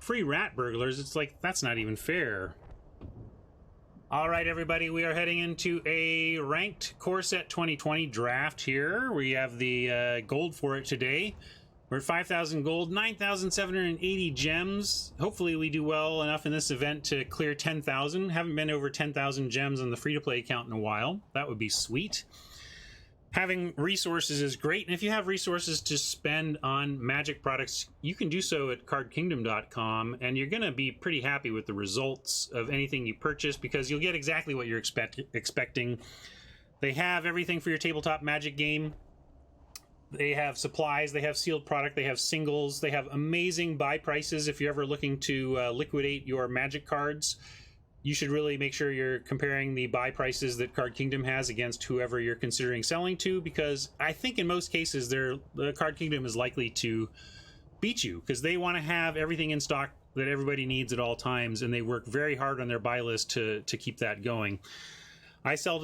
free rat burglars. It's like, that's not even fair. All right, everybody, we are heading into a ranked core set 2020 draft here. We have the gold for it today. We're at 5,000 gold, 9,780 gems. Hopefully we do well enough in this event to clear 10,000. Haven't been over 10,000 gems on the free-to-play account in a while. That would be sweet. Having resources is great, and if you have resources to spend on Magic products, you can do so at cardkingdom.com, and you're going to be pretty happy with the results of anything you purchase because you'll get exactly what you're expecting. They have everything for your tabletop Magic game. They have supplies, they have sealed product, they have singles, they have amazing buy prices if you're ever looking to liquidate your Magic cards. You should really make sure you're comparing the buy prices that Card Kingdom has against whoever you're considering selling to, because I think in most cases the Card Kingdom is likely to beat you because they want to have everything in stock that everybody needs at all times, and they work very hard on their buy list to keep that going. I sell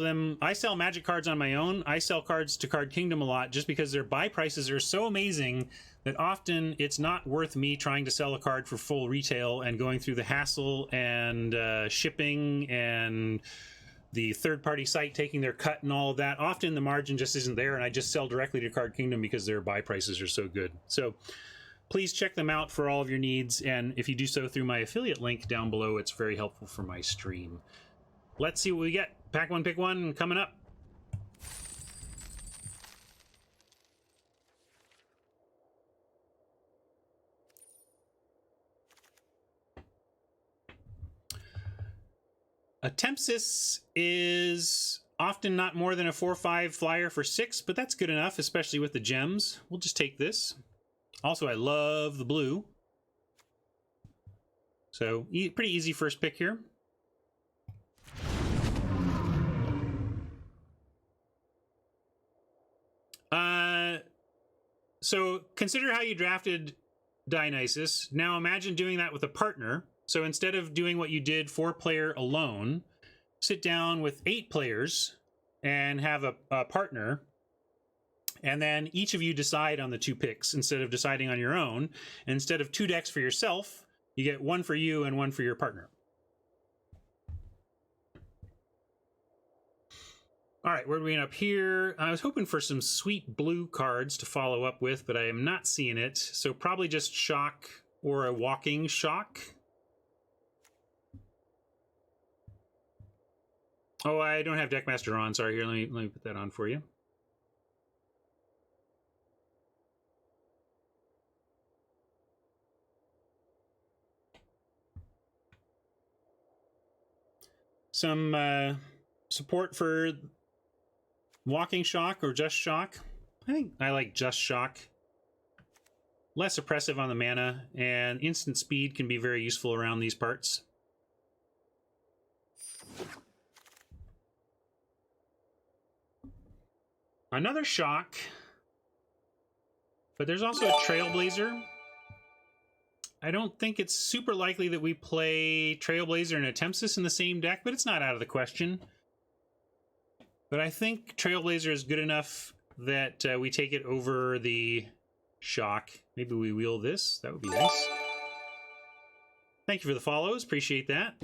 Magic cards on my own. I sell cards to Card Kingdom a lot just because their buy prices are so amazing that often it's not worth me trying to sell a card for full retail and going through the hassle and shipping and the third-party site taking their cut and all of that. Often the margin just isn't there, and I just sell directly to Card Kingdom because their buy prices are so good. So please check them out for all of your needs, and if you do so through my affiliate link down below, it's very helpful for my stream. Let's see what we get. Pack one, pick one, coming up. A Tempsis is often not more than a 4/5 flyer for 6, but that's good enough, especially with the gems. We'll just take this. Also, I love the blue. So, pretty easy first pick here. So consider how you drafted Dionysus. Now imagine doing that with a partner. So instead of doing what you did 4-player alone, sit down with 8 players and have a partner, and then each of you decide on the 2 picks instead of deciding on your own. And instead of 2 decks for yourself, you get 1 for you and 1 for your partner. All right, where do we end up here? I was hoping for some sweet blue cards to follow up with, but I am not seeing it. So probably just Shock or a Walking Shock. Oh, I don't have Deckmaster on. Sorry, here, let me put that on for you. Some support for Walking Shock or just Shock. I think I like just Shock. Less oppressive on the mana, and instant speed can be very useful around these parts. Another Shock. But there's also a Trailblazer. I don't think it's super likely that we play Trailblazer and a Tempsis in the same deck, but it's not out of the question. But I think Trailblazer is good enough that we take it over the Shock. Maybe we wheel this. That would be nice. Thank you for the follows. Appreciate that.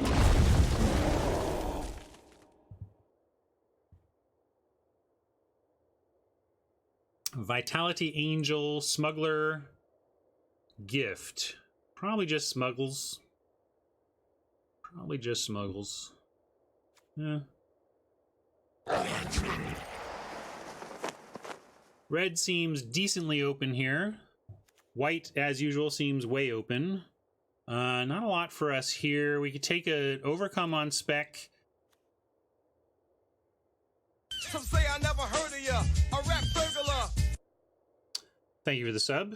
Vitality Angel, Smuggler, Gift. Probably just Smuggles. Probably just Smuggles. Yeah. Red seems decently open here. White, as usual, seems way open. Not a lot for us here. We could take an Overcome on spec. Some say I never heard of ya, a rap burglar. Thank you for the sub.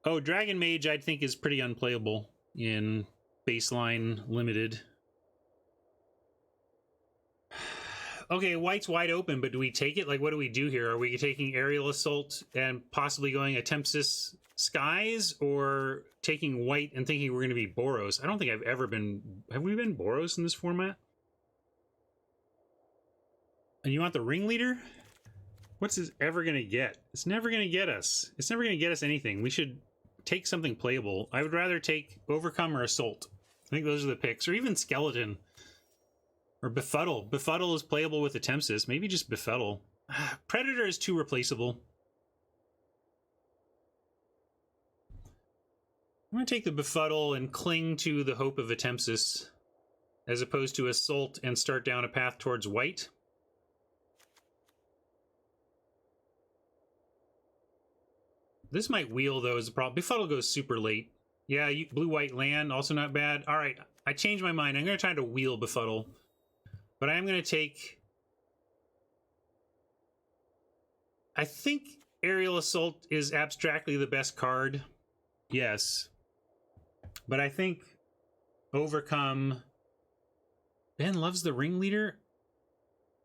Oh, Dragon Mage, I think, is pretty unplayable in baseline limited. Okay, white's wide open, but do we take it? Like, what do we do here? Are we taking Aerial Assault and possibly going a Tempsis Skies, or taking white and thinking we're going to be Boros? I don't think I've ever been... Have we been Boros in this format? And you want the Ringleader? What's this ever going to get? It's never going to get us. It's never going to get us anything. We should take something playable. I would rather take Overcome or Assault. I think those are the picks. Or even Skeleton. Or Befuddle. Befuddle is playable with Attempsis. Maybe just Befuddle. Predator is too replaceable. I'm going to take the Befuddle and cling to the hope of Attempsis, as opposed to Assault and start down a path towards white. This might wheel, though, is a problem. Befuddle goes super late. Yeah, blue-white land, also not bad. All right, I changed my mind. I'm going to try to wheel Befuddle. But I am going to take... I think Aerial Assault is abstractly the best card. Yes. But I think Overcome... Ben loves the Ringleader?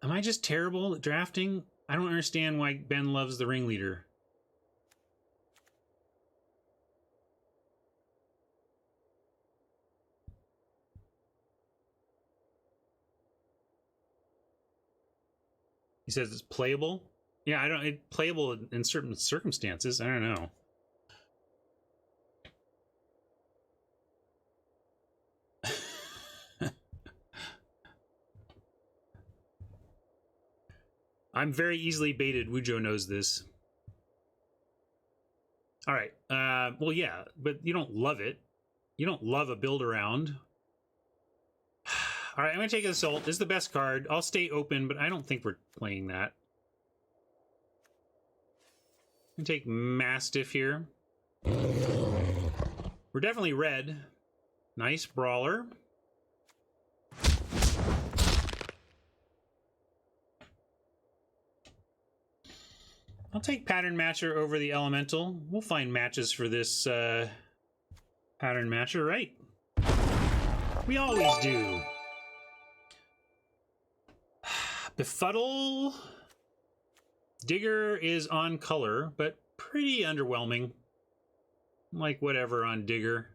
Am I just terrible at drafting? I don't understand why Ben loves the Ringleader. He says it's playable. Yeah, it's playable in certain circumstances. I don't know. I'm very easily baited. Wujo knows this. All right. Well, yeah, but you don't love it. You don't love a build around. All right, I'm going to take Assault. This is the best card. I'll stay open, but I don't think we're playing that. I'm going to take Mastiff here. We're definitely red. Nice Brawler. I'll take Pattern Matcher over the Elemental. We'll find matches for this Pattern Matcher, right? We always do. Befuddle. Digger is on color, but pretty underwhelming. Like whatever on Digger.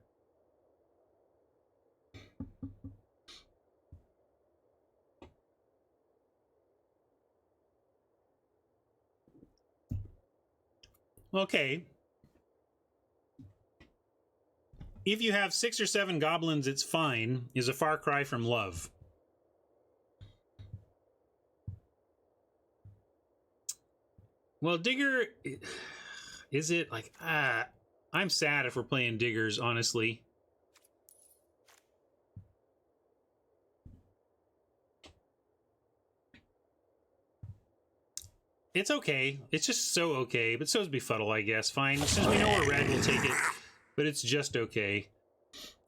Okay. If you have 6 or 7 goblins, it's fine, is a far cry from love. Well, Digger, is it like, I'm sad if we're playing Diggers, honestly. It's okay. It's just so okay, but so is Befuddle, I guess. Fine. Since we know we're red, we'll take it, but it's just okay.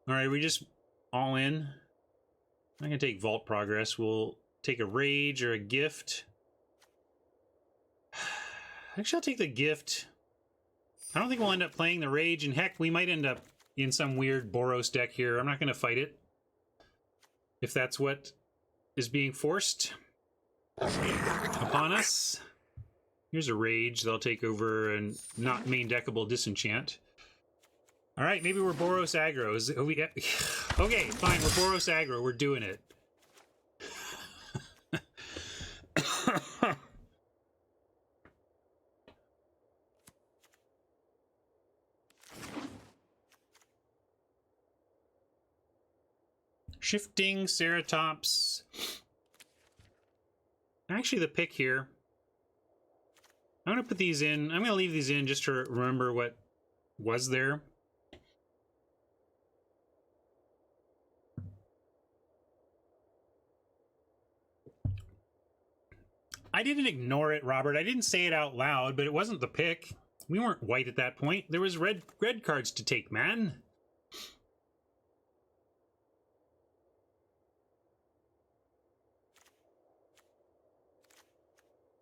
All right, we just all in. I'm going to take Vault Progress. We'll take a Rage or a Gift. Actually, I'll take the Gift. I don't think we'll end up playing the Rage, and heck, we might end up in some weird Boros deck here. I'm not going to fight it, if that's what is being forced upon us. Here's a Rage that I'll take over and not main deckable Disenchant. All right, maybe we're Boros aggro. Okay, fine, we're Boros aggro. We're doing it. Shifting Ceratops. Actually, the pick here. I'm going to put these in. I'm going to leave these in just to remember what was there. I didn't ignore it, Robert. I didn't say it out loud, but it wasn't the pick. We weren't white at that point. There was red cards to take, man.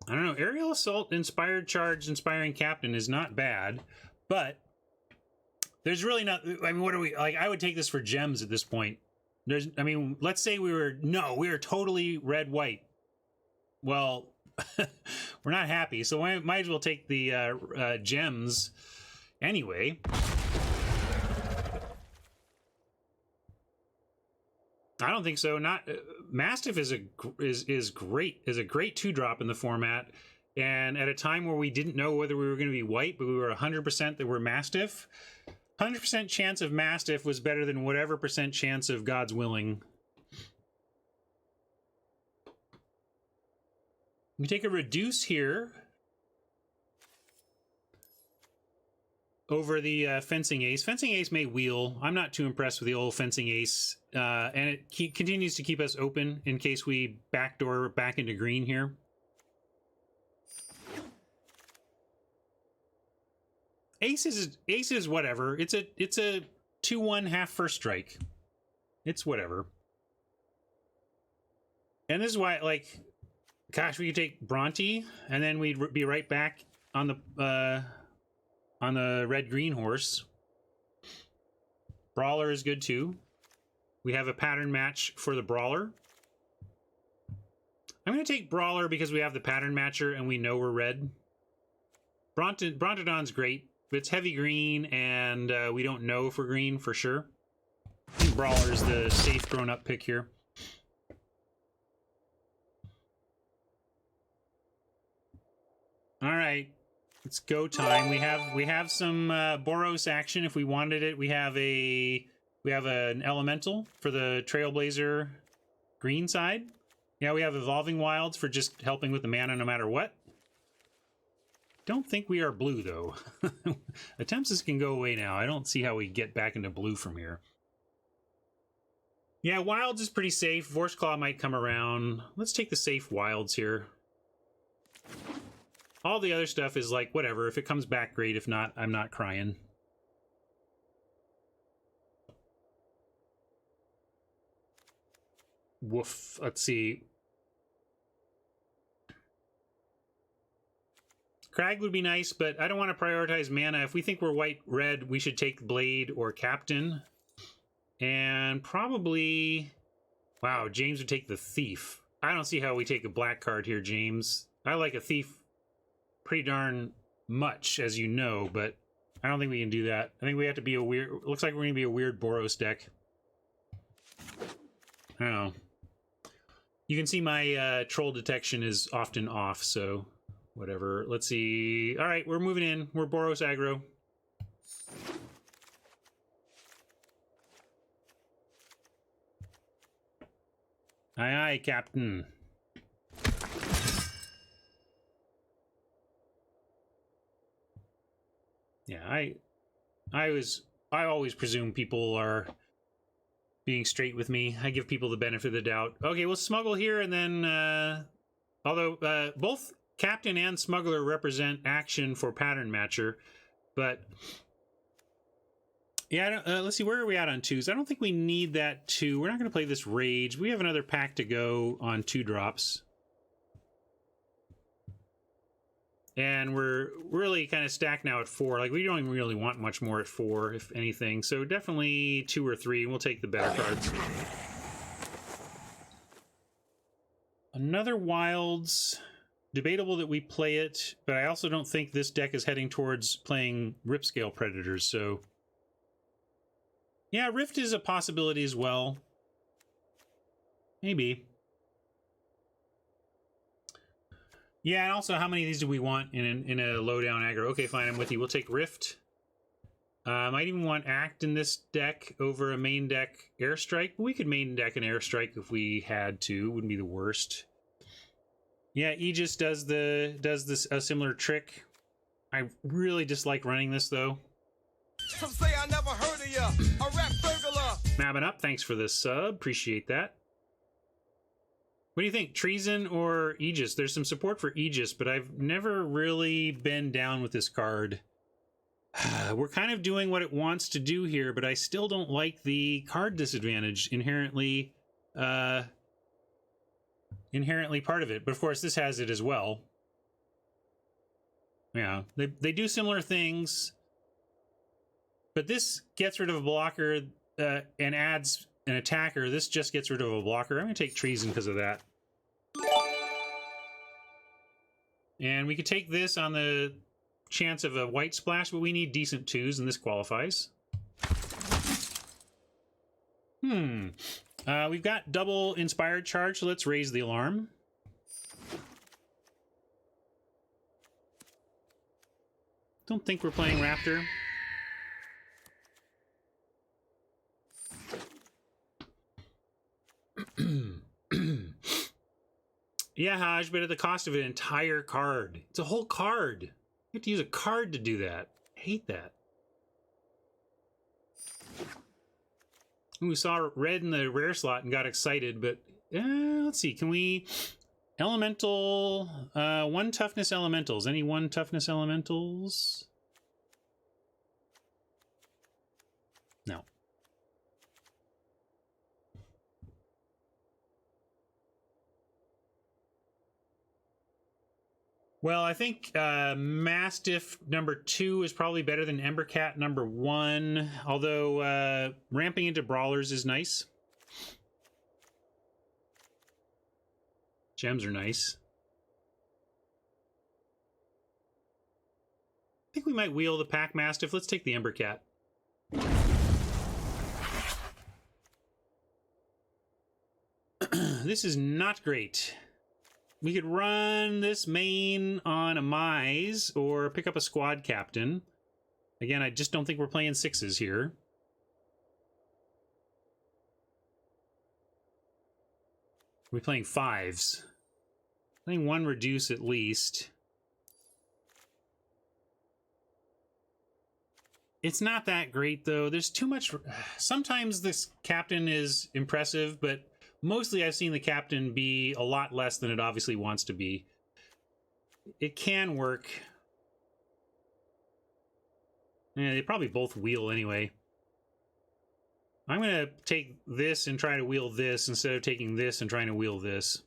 I don't know. Aerial Assault, Inspired Charge, Inspiring Captain is not bad, but there's really not... I mean, what are we... Like, I would take this for gems at this point. There's... I mean, let's say we were... No, we were totally red-white. Well, we're not happy, so I might as well take the gems anyway. I don't think so. Not Mastiff is a great 2-drop in the format, and at a time where we didn't know whether we were going to be white, but we were 100% that we're Mastiff. 100% chance of Mastiff was better than whatever percent chance of God's Willing. We take a reduce here over the Fencing Ace. Fencing Ace may wheel. I'm not too impressed with the old Fencing Ace. And it continues to keep us open in case we backdoor back into green here. Ace is whatever. It's a 2-1 half first strike. It's whatever. And this is why, like, gosh, we could take Bronte and then we'd be right back on the red-green horse. Brawler is good too. We have a pattern match for the Brawler. I'm going to take Brawler because we have the pattern matcher and we know we're red. Brontodon's great, but it's heavy green and we don't know if we're green for sure. I think Brawler is the safe grown-up pick here. All right. It's go time. We have some Boros action if we wanted it. We have an elemental for the Trailblazer green side. Yeah, we have Evolving Wilds for just helping with the mana no matter what. Don't think we are blue though. Attempts can go away now. I don't see how we get back into blue from here. Yeah, Wilds is pretty safe. Vorse Claw might come around. Let's take the safe Wilds here. All the other stuff is like, whatever. If it comes back, great. If not, I'm not crying. Woof. Let's see. Crag would be nice, but I don't want to prioritize mana. If we think we're white-red, we should take Blade or Captain. And probably... Wow, James would take the Thief. I don't see how we take a black card here, James. I like a Thief pretty darn much, as you know, but I don't think we can do that. I think we have to be a weird... Looks like we're going to be a weird Boros deck. I don't know. You can see my troll detection is often off, so whatever. Let's see. All right, we're moving in. We're Boros aggro. Aye, aye, Captain. Yeah, I always presume people are being straight with me. I give people the benefit of the doubt. Okay, we'll smuggle here, and then although both Captain and Smuggler represent action for Pattern Matcher, but yeah, let's see, where are we at on 2s? I don't think we need that 2. We're not going to play this Rage. We have another pack to go on 2 drops. And we're really kind of stacked now at 4. Like, we don't even really want much more at 4, if anything. So definitely 2 or 3, and we'll take the better cards. Another Wilds. Debatable that we play it, but I also don't think this deck is heading towards playing Ripscale Predators, so... Yeah, Rift is a possibility as well. Maybe. Yeah, and also, how many of these do we want in a low-down aggro? Okay, fine, I'm with you. We'll take Rift. Might even want Act in this deck over a main deck Airstrike. We could main deck an Airstrike if we had to. Wouldn't be the worst. Yeah, Aegis does a similar trick. I really dislike running this, though. Some say I never heard of ya. A rap burglar. Mabbing up, thanks for the sub. Appreciate that. What do you think, Treason or Aegis? There's some support for Aegis, but I've never really been down with this card. We're kind of doing what it wants to do here, but I still don't like the card disadvantage inherently part of it. But of course, this has it as well. Yeah, they do similar things, but this gets rid of a blocker and adds an attacker. This just gets rid of a blocker. I'm going to take Treason because of that. And we could take this on the chance of a white splash, but we need decent 2s, and this qualifies. We've got double Inspired Charge, so let's raise the alarm. Don't think we're playing Raptor. Yeah, Haj, but at the cost of an entire card. It's a whole card. You have to use a card to do that. I hate that. We saw red in the rare slot and got excited, but let's see. Can we... Elemental... one toughness elementals. Any one toughness elementals? No. Well, I think Mastiff number 2 is probably better than Embercat number 1, although ramping into Brawlers is nice. Gems are nice. I think we might wheel the Pack Mastiff. Let's take the Embercat. This is not great. We could run this main on a Mize or pick up a squad captain. Again, I just don't think we're playing 6s here. We're playing 5s. Playing 1 reduce at least. It's not that great, though. There's too much... Sometimes this captain is impressive, but mostly I've seen the captain be a lot less than it obviously wants to be. It can work. Yeah, they probably both wheel anyway. I'm going to take this and try to wheel this instead of taking this and trying to wheel this.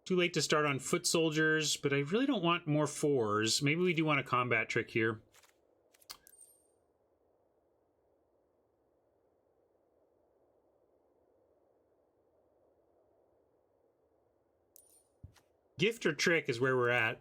Too late to start on foot soldiers, but I really don't want more 4s. Maybe we do want a combat trick here. Gift or trick is where we're at.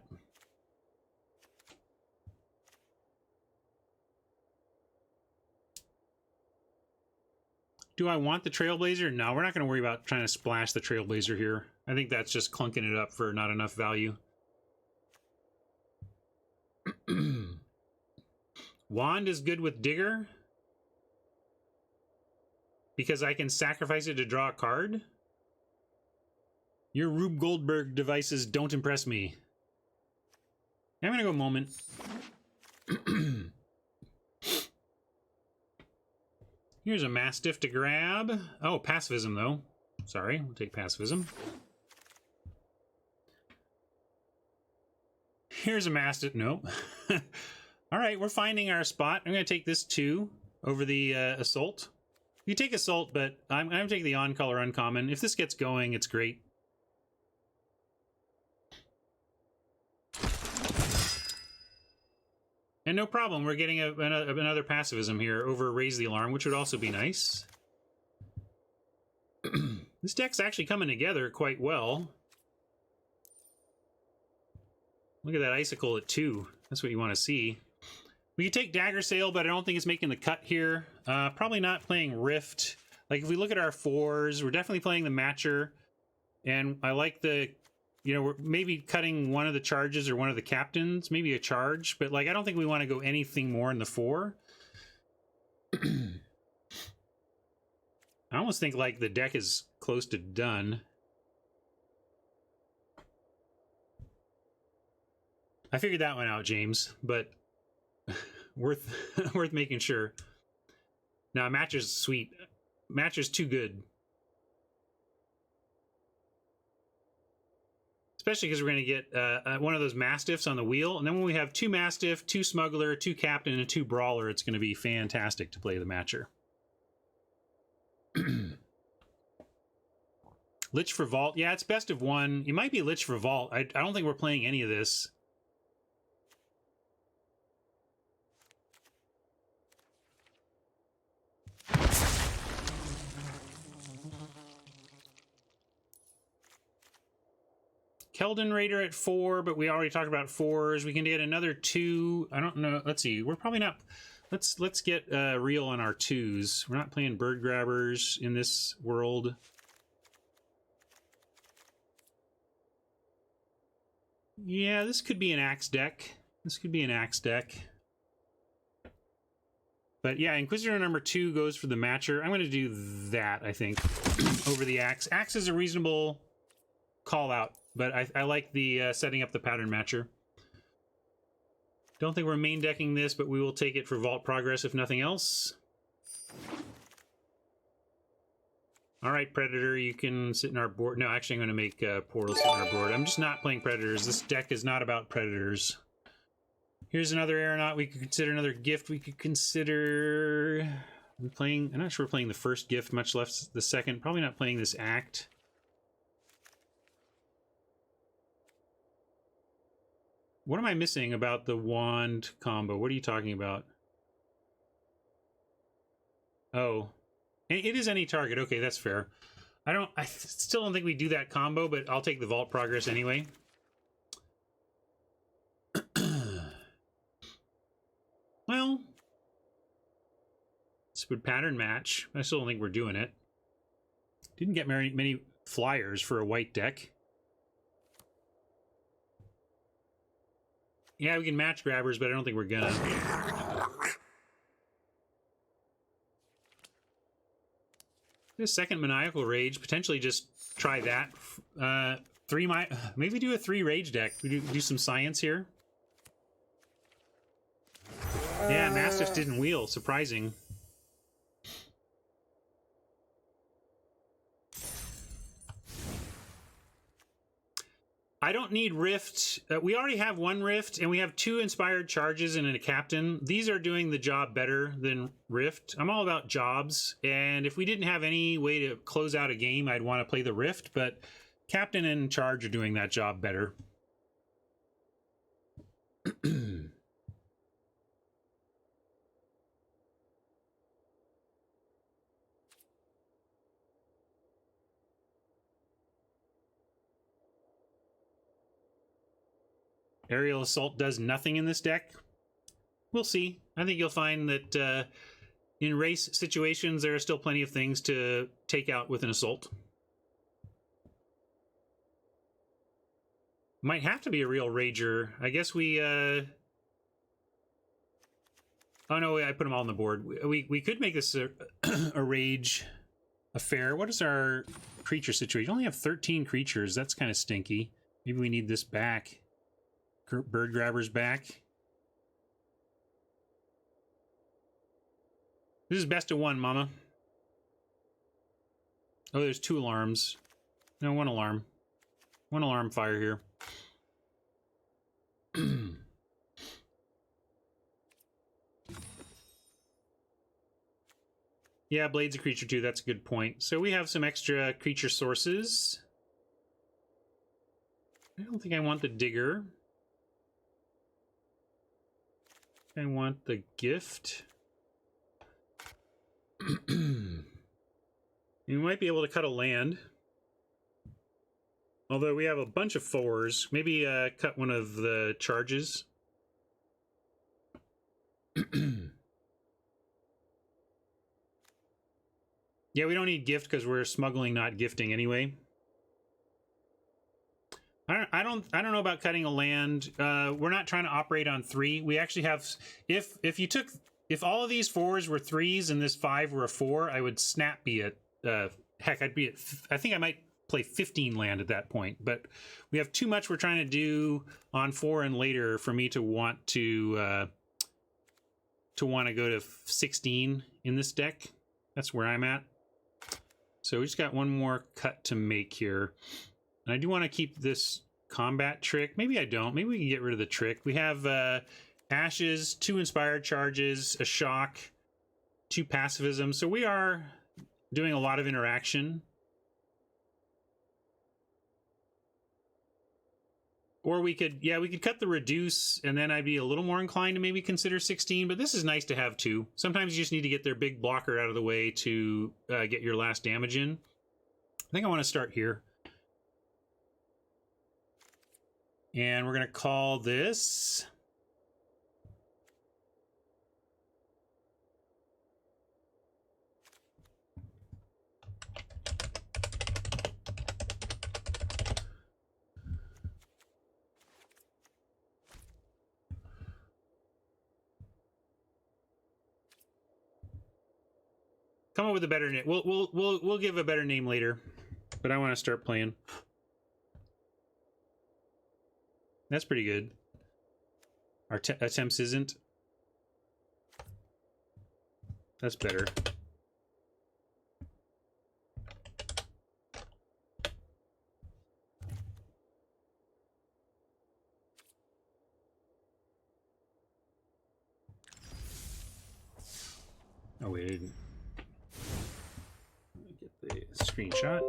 Do I want the Trailblazer? No, we're not going to worry about trying to splash the Trailblazer here. I think that's just clunking it up for not enough value. Wand is good with Digger. Because I can sacrifice it to draw a card? Your Rube Goldberg devices don't impress me. I'm going to go Moment. Here's a Mastiff to grab. Oh, Pacifism, though. Sorry, we'll take Pacifism. Here's a Mastiff. Nope. All right, we're finding our spot. I'm going to take this 2 over the Assault. You take Assault, but I'm going to take the on-color uncommon. If this gets going, it's great. And no problem, we're getting another Pacifism here over Raise the Alarm, which would also be nice. This deck's actually coming together quite well. Look at that Icicle at 2. That's what you want to see. We could take Dagger Sail, but I don't think it's making the cut here. Probably not playing Rift. Like, if we look at our 4s, we're definitely playing the Matcher. And I like the... You know, we're maybe cutting one of the charges or one of the captains, maybe a charge, but like I don't think we want to go anything more in the 4. I almost think like the deck is close to done. I figured that one out, James, but worth making sure. Now, Matcher's sweet. Matcher's too good. Especially because we're going to get one of those Mastiffs on the wheel. And then when we have 2 Mastiff, 2 Smuggler, 2 Captain, and 2 Brawler, it's going to be fantastic to play the Matcher. Lich for Vault. Yeah, it's best of 1. You might be Lich for Vault. I don't think we're playing any of this. Keldon Raider at 4, but we already talked about 4s. We can get another 2. I don't know. Let's see. We're probably not... Let's get real on our 2s. We're not playing Bird Grabbers in this world. Yeah, this could be an Axe deck. This could be an Axe deck. But yeah, Inquisitor number 2 goes for the matcher. I'm going to do that, I think, over the axe. Axe is a reasonable call out, but I like the setting up the pattern matcher. Don't think we're main decking this, but we will take it for Vault Progress if nothing else. All right, Predator, you can sit in our board. No, actually, I'm going to make Portal sit in our board. I'm just not playing Predators. This deck is not about Predators. Here's another Aeronaut. We could consider another gift. We could consider... I'm not sure we're playing the first gift, much less the second. Probably not playing this act. What am I missing about the wand combo? What are you talking about? Oh. It is any target. Okay, that's fair. I still don't think we do that combo, but I'll take the Vault Progress anyway. Well, this would pattern match. I still don't think we're doing it. Didn't get many flyers for a white deck. Yeah, we can match grabbers, but I don't think we're gonna. This second Maniacal Rage, potentially just try that. Maybe do a 3 rage deck. We do some science here. Yeah, Mastiffs didn't wheel. Surprising. I don't need Rift. We already have 1 Rift, and we have 2 Inspired Charges and a Captain. These are doing the job better than Rift. I'm all about jobs, and if we didn't have any way to close out a game, I'd want to play the Rift, but Captain and Charge are doing that job better. Aerial Assault does nothing in this deck. We'll see. I think you'll find that in race situations, there are still plenty of things to take out with an Assault. Might have to be a real Rager. I guess we... Oh no, I put them all on the board. We could make this a Rage affair. What is our creature situation? We only have 13 creatures. That's kind of stinky. Maybe we need this back. Bird Grabber's back. This is best of 1, mama. Oh, there's 2 alarms. No, 1 alarm. 1 alarm fire here. Yeah, Blade's a creature too. That's a good point. So we have some extra creature sources. I don't think I want the Digger. I want the gift. You might be able to cut a land. Although we have a bunch of 4s. Maybe cut one of the charges. Yeah, we don't need gift because we're smuggling, not gifting anyway. I don't know about cutting a land. We're not trying to operate on 3. We actually have, if all of these 4s were 3s and this 5 were a 4, I would snap be at heck, I'd be at, I think I might play 15 land at that point, but we have too much we're trying to do on 4 and later for me to want to go to 16 in this deck. That's where I'm at. So we just got one more cut to make here. And I do want to keep this combat trick. Maybe I don't. Maybe we can get rid of the trick. We have Ashes, 2 Inspired Charges, a Shock, 2 Pacifism. So we are doing a lot of interaction. Or we could cut the Reduce, and then I'd be a little more inclined to maybe consider 16, but this is nice to have 2. Sometimes you just need to get their big blocker out of the way to get your last damage in. I think I want to start here. And we're going to call this... Come up with a better name. We'll give a better name later, but I want to start playing. That's pretty good. Our attempts isn't. That's better. Oh wait, I didn't. Let me get the screenshot.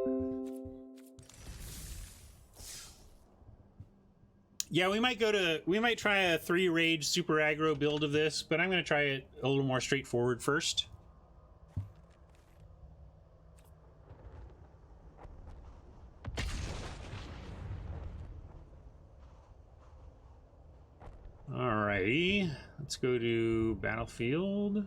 Yeah, we might try a 3 rage super aggro build of this, but I'm going to try it a little more straightforward first. Alrighty, let's go to Battlefield.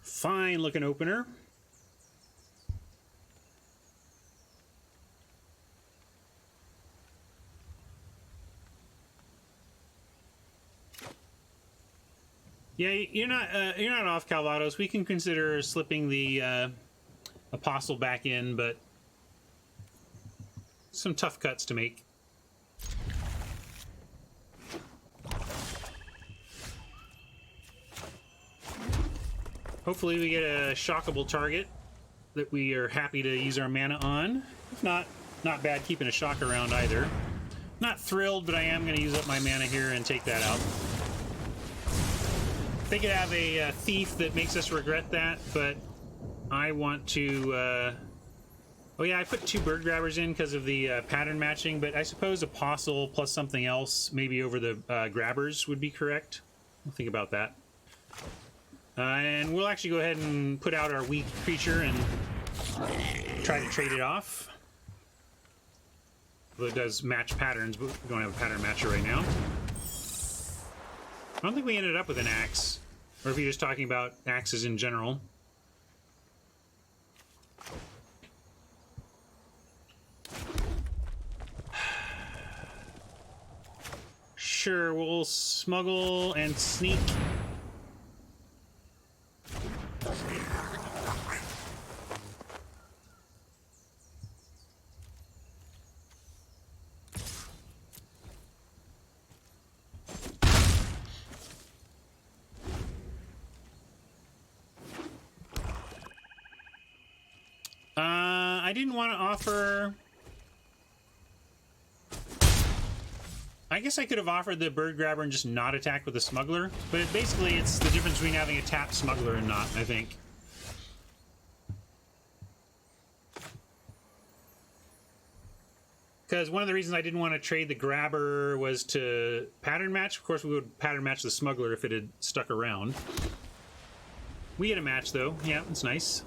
Fine looking opener. Yeah, you're not off, Calvados. We can consider slipping the Apostle back in, but some tough cuts to make. Hopefully we get a shockable target that we are happy to use our mana on. If not, not bad keeping a shock around either. Not thrilled, but I am going to use up my mana here and take that out. They could have a thief that makes us regret that, but I want to... Oh yeah, I put 2 bird grabbers in because of the pattern matching, but I suppose Apostle plus something else, maybe over the grabbers, would be correct. I'll think about that. And we'll actually go ahead and put out our weak creature and try to trade it off. Well, it does match patterns, but we don't have a pattern matcher right now. I don't think we ended up with an axe, or if you're just talking about axes in general. Sure, we'll smuggle and sneak. I didn't want to offer... I guess I could have offered the bird grabber and just not attack with the smuggler, but basically it's the difference between having a tapped smuggler and not, I think. Because one of the reasons I didn't want to trade the grabber was to pattern match. Of course, we would pattern match the smuggler if it had stuck around. We had a match, though. Yeah, it's nice.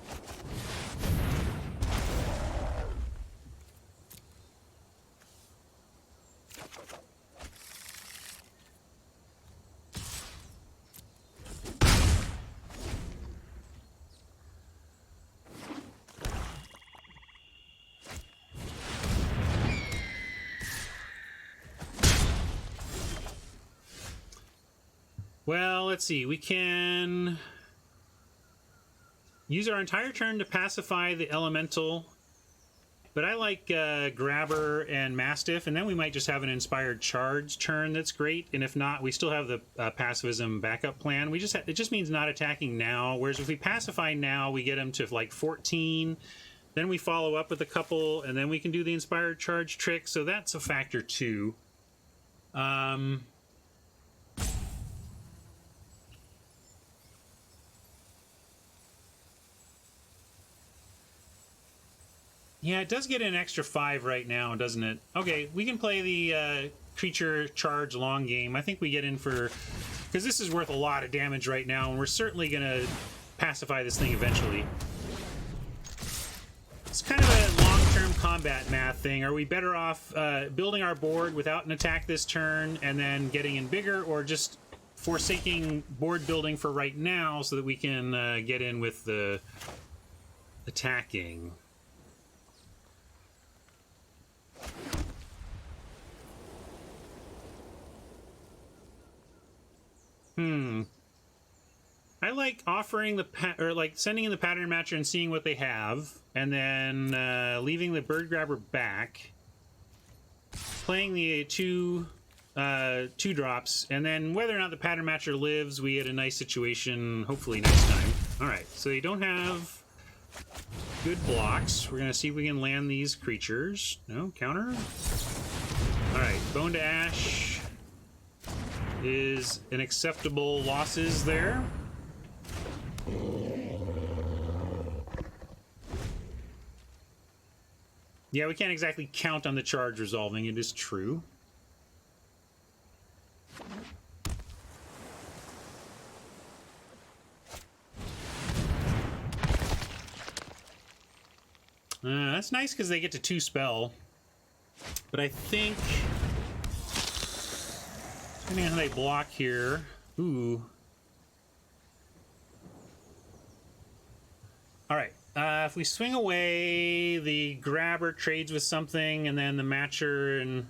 Well, let's see. We can use our entire turn to pacify the elemental, but I like Grabber and Mastiff, and then we might just have an inspired charge turn that's great, and if not, we still have the pacifism backup plan. It just means not attacking now, whereas if we pacify now, we get them to like 14, then we follow up with a couple, and then we can do the inspired charge trick, so that's a factor too. Yeah, it does get an extra 5 right now, doesn't it? Okay, we can play the creature charge long game. I think we get in for... Because this is worth a lot of damage right now, and we're certainly going to pacify this thing eventually. It's kind of a long-term combat math thing. Are we better off building our board without an attack this turn and then getting in bigger, or just forsaking board building for right now so that we can get in with the attacking? I like offering the sending in the pattern matcher and seeing what they have, and then leaving the bird grabber back, playing the two drops, and then whether or not the pattern matcher lives, we get a nice situation, hopefully next time. All right, so they don't have good blocks. We're gonna see if we can land these creatures. No counter. All right, Bone to Ash is an acceptable losses there. Yeah, we can't exactly count on the charge resolving, it is true. That's nice because they get to 2 spell. But I think... depending on how they block here... Ooh. Alright, if we swing away, the grabber trades with something, and then the matcher, and...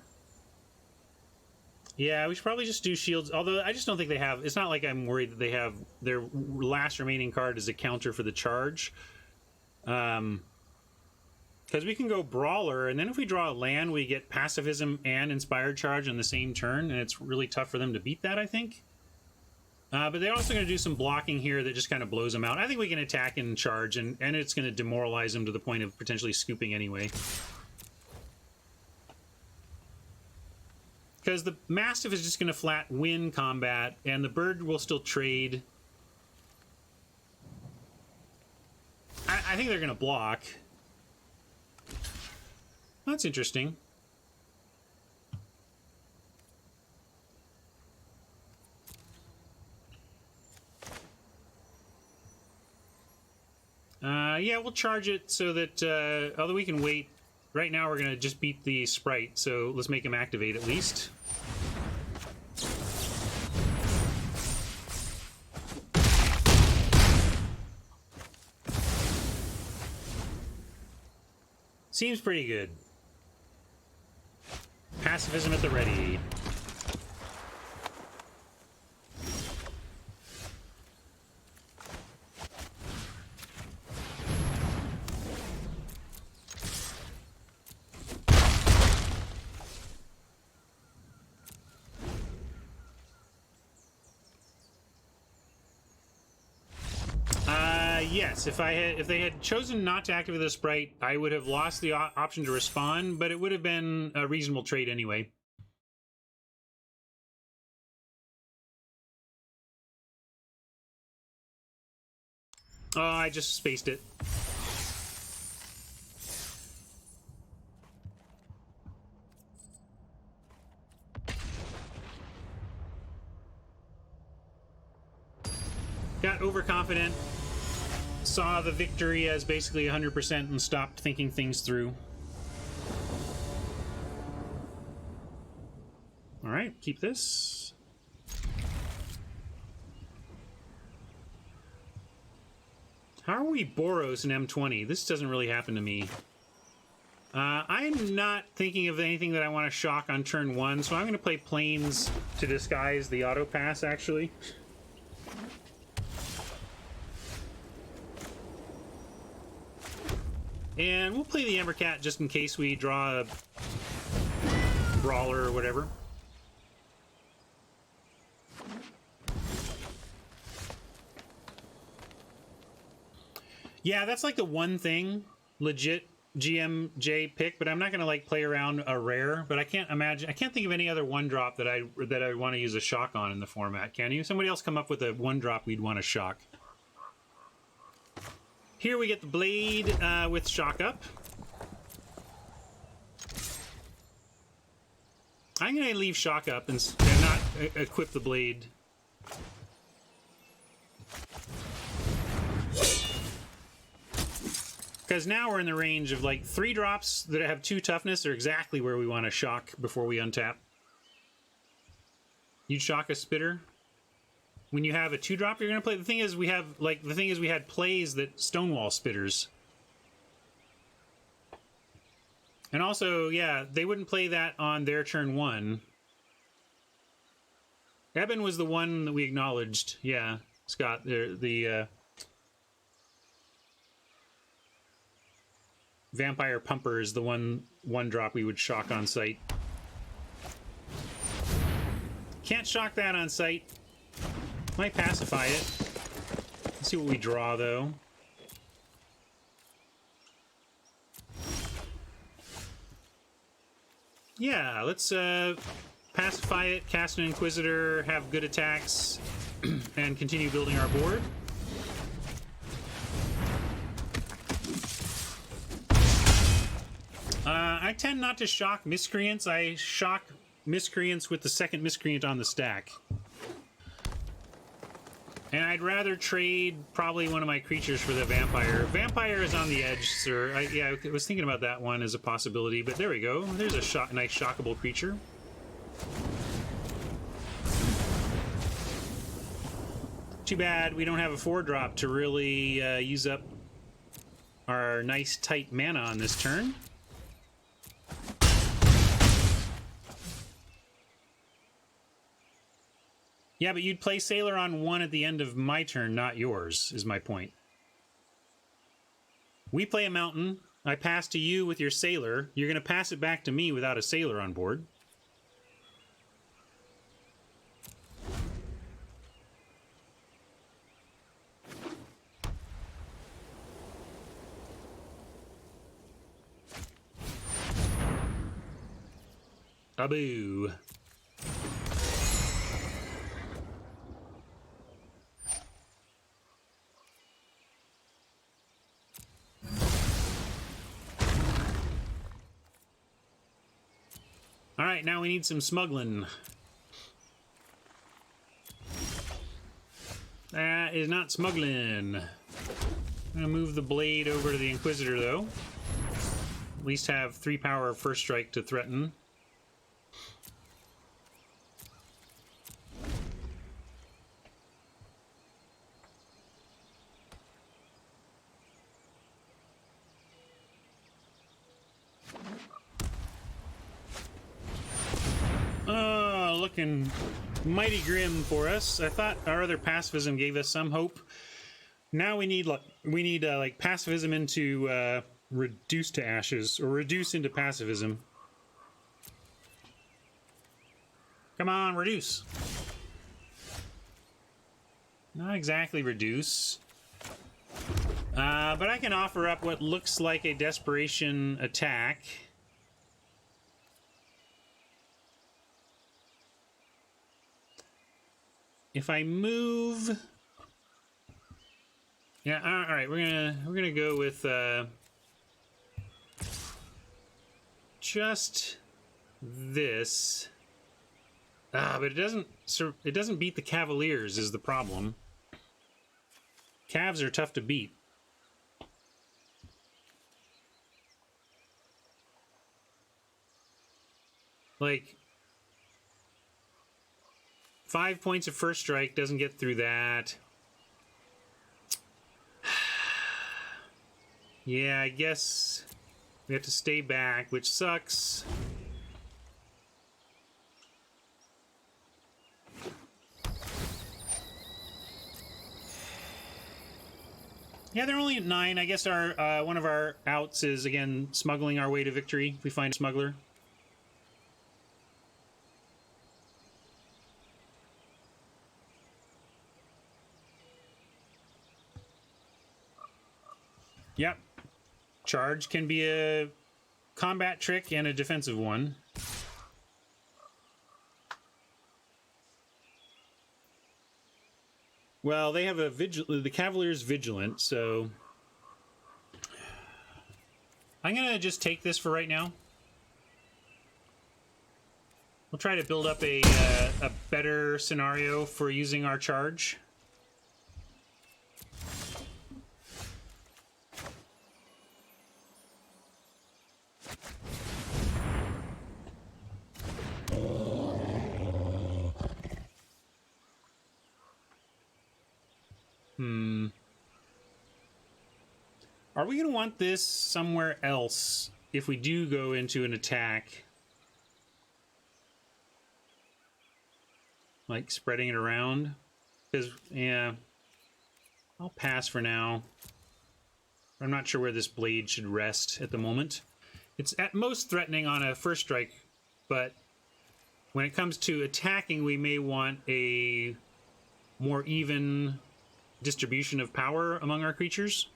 yeah, we should probably just do shields, although I just don't think they have... it's not like I'm worried that they have... their last remaining card as a counter for the charge. Because we can go Brawler, and then if we draw a land, we get Pacifism and Inspired Charge on the same turn, and it's really tough for them to beat that, I think. But they're also going to do some blocking here that just kind of blows them out. I think we can attack and charge, and it's going to demoralize them to the point of potentially scooping anyway. Because the Mastiff is just going to flat win combat, and the bird will still trade. I think they're going to block. That's interesting. Yeah, we'll charge it so that, although we can wait, right now we're going to just beat the sprite, so let's make him activate at least. Seems pretty good. Pacifism at the ready. Yes, if they had chosen not to activate the sprite, I would have lost the option to respond, but it would have been a reasonable trade anyway. Oh, I just spaced it. Got overconfident. Saw the victory as basically 100% and stopped thinking things through. All right, keep this. How are we Boros in M20? This doesn't really happen to me. I'm not thinking of anything that I want to shock on turn 1, so I'm going to play Plains to disguise the auto pass, actually. And we'll play the Embercat just in case we draw a Brawler or whatever. Yeah, that's like the one thing, legit GMJ pick, but I'm not gonna like play around a rare, but I can't think of any other 1-drop that I want to use a shock on in the format. Can you? Somebody else come up with a 1-drop we'd want to shock. Here we get the Blade with shock up. I'm gonna leave shock up and not equip the blade. Because now we're in the range of like 3 drops that have 2 toughness are exactly where we want to shock before we untap. You'd shock a spitter. When you have a 2-drop, you're gonna play. The thing is, we had plays that stonewall spitters. And also, yeah, they wouldn't play that on their turn 1. Eben was the one that we acknowledged. Yeah, Scott, the Vampire Pumper is the one drop we would shock on sight. Can't shock that on sight. Might pacify it. Let's see what we draw, though. Yeah, let's pacify it, cast an Inquisitor, have good attacks, and continue building our board. I tend not to shock Miscreants. I shock Miscreants with the second Miscreant on the stack. And I'd rather trade probably one of my creatures for the Vampire. Vampire is on the edge, sir. I was thinking about that one as a possibility, but there we go. There's a nice shockable creature. Too bad we don't have a 4-drop to really use up our nice tight mana on this turn. Yeah, but you'd play Sailor on 1 at the end of my turn, not yours, is my point. We play a mountain. I pass to you with your Sailor. You're going to pass it back to me without a Sailor on board. Abu. All right, now we need some smuggling. That is not smuggling. I'm gonna move the blade over to the Inquisitor, though. At least have 3 power first strike to threaten. Looking mighty grim for us. I thought our other pacifism gave us some hope. Now we need like pacifism into reduce to ashes, or reduce into pacifism. Come on, reduce. Not exactly reduce. But I can offer up what looks like a desperation attack. If I move, yeah, all right, we're gonna go with just this. But it doesn't beat the Cavaliers is the problem. Cavs are tough to beat. Like, 5 points of first strike doesn't get through that. Yeah, I guess we have to stay back, which sucks. Yeah, they're only at 9. I guess our one of our outs is, again, smuggling our way to victory if we find a smuggler. Yep. Charge can be a combat trick and a defensive one. Well, they have the Cavalier's Vigilant, so I'm gonna just take this for right now. We'll try to build up a better scenario for using our charge. Are we going to want this somewhere else if we do go into an attack? Like spreading it around? Because, yeah, I'll pass for now. I'm not sure where this blade should rest at the moment. It's at most threatening on a first strike, but when it comes to attacking, we may want a more even distribution of power among our creatures.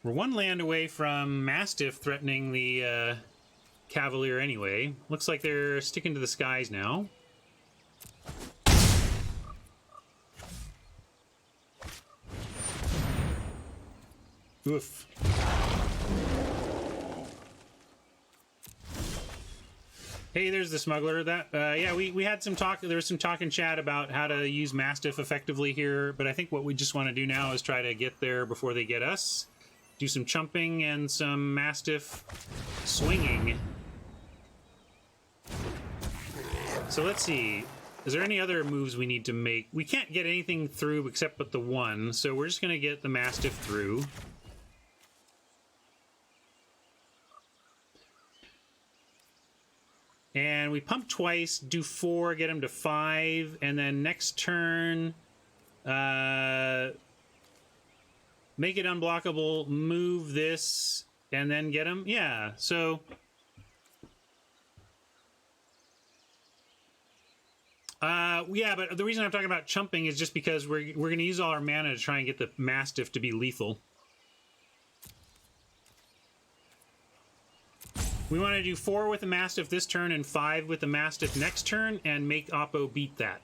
We're one land away from Mastiff threatening the Cavalier anyway. Looks like they're sticking to the skies now. Oof. Hey, there's the smuggler. That yeah, we had some talk. There was some talk in chat about how to use Mastiff effectively here, but I think what we just want to do now is try to get there before they get us. Do some chumping and some Mastiff swinging. So let's see. Is there any other moves we need to make? We can't get anything through except but the one, so we're just going to get the Mastiff through. And we pump twice, do 4, get him to 5, and then next turn, make it unblockable, move this, and then get him. Yeah, so yeah, but the reason I'm talking about chumping is just because we're going to use all our mana to try and get the Mastiff to be lethal. We want to do 4 with the Mastiff this turn and 5 with the Mastiff next turn and make Oppo beat that.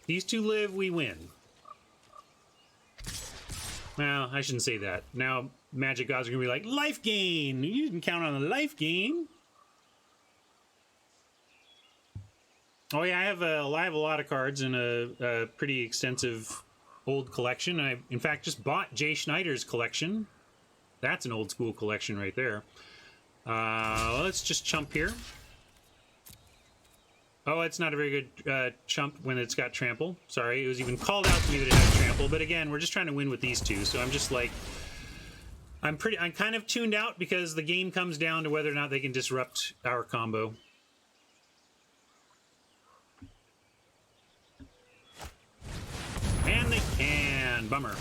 These two live, we win. Well, I shouldn't say that. Now, Magic Gods are going to be like, life gain! You didn't count on the life gain. Oh yeah, I have a lot of cards in a pretty extensive old collection. I, in fact, just bought Jay Schneider's collection. That's an old school collection right there. Let's just chump here. Oh, it's not a very good chump when it's got trample. Sorry, it was even called out to me that it had trample. But again, we're just trying to win with these two. So I'm just like, I'm kind of tuned out because the game comes down to whether or not they can disrupt our combo. And they can. Bummer.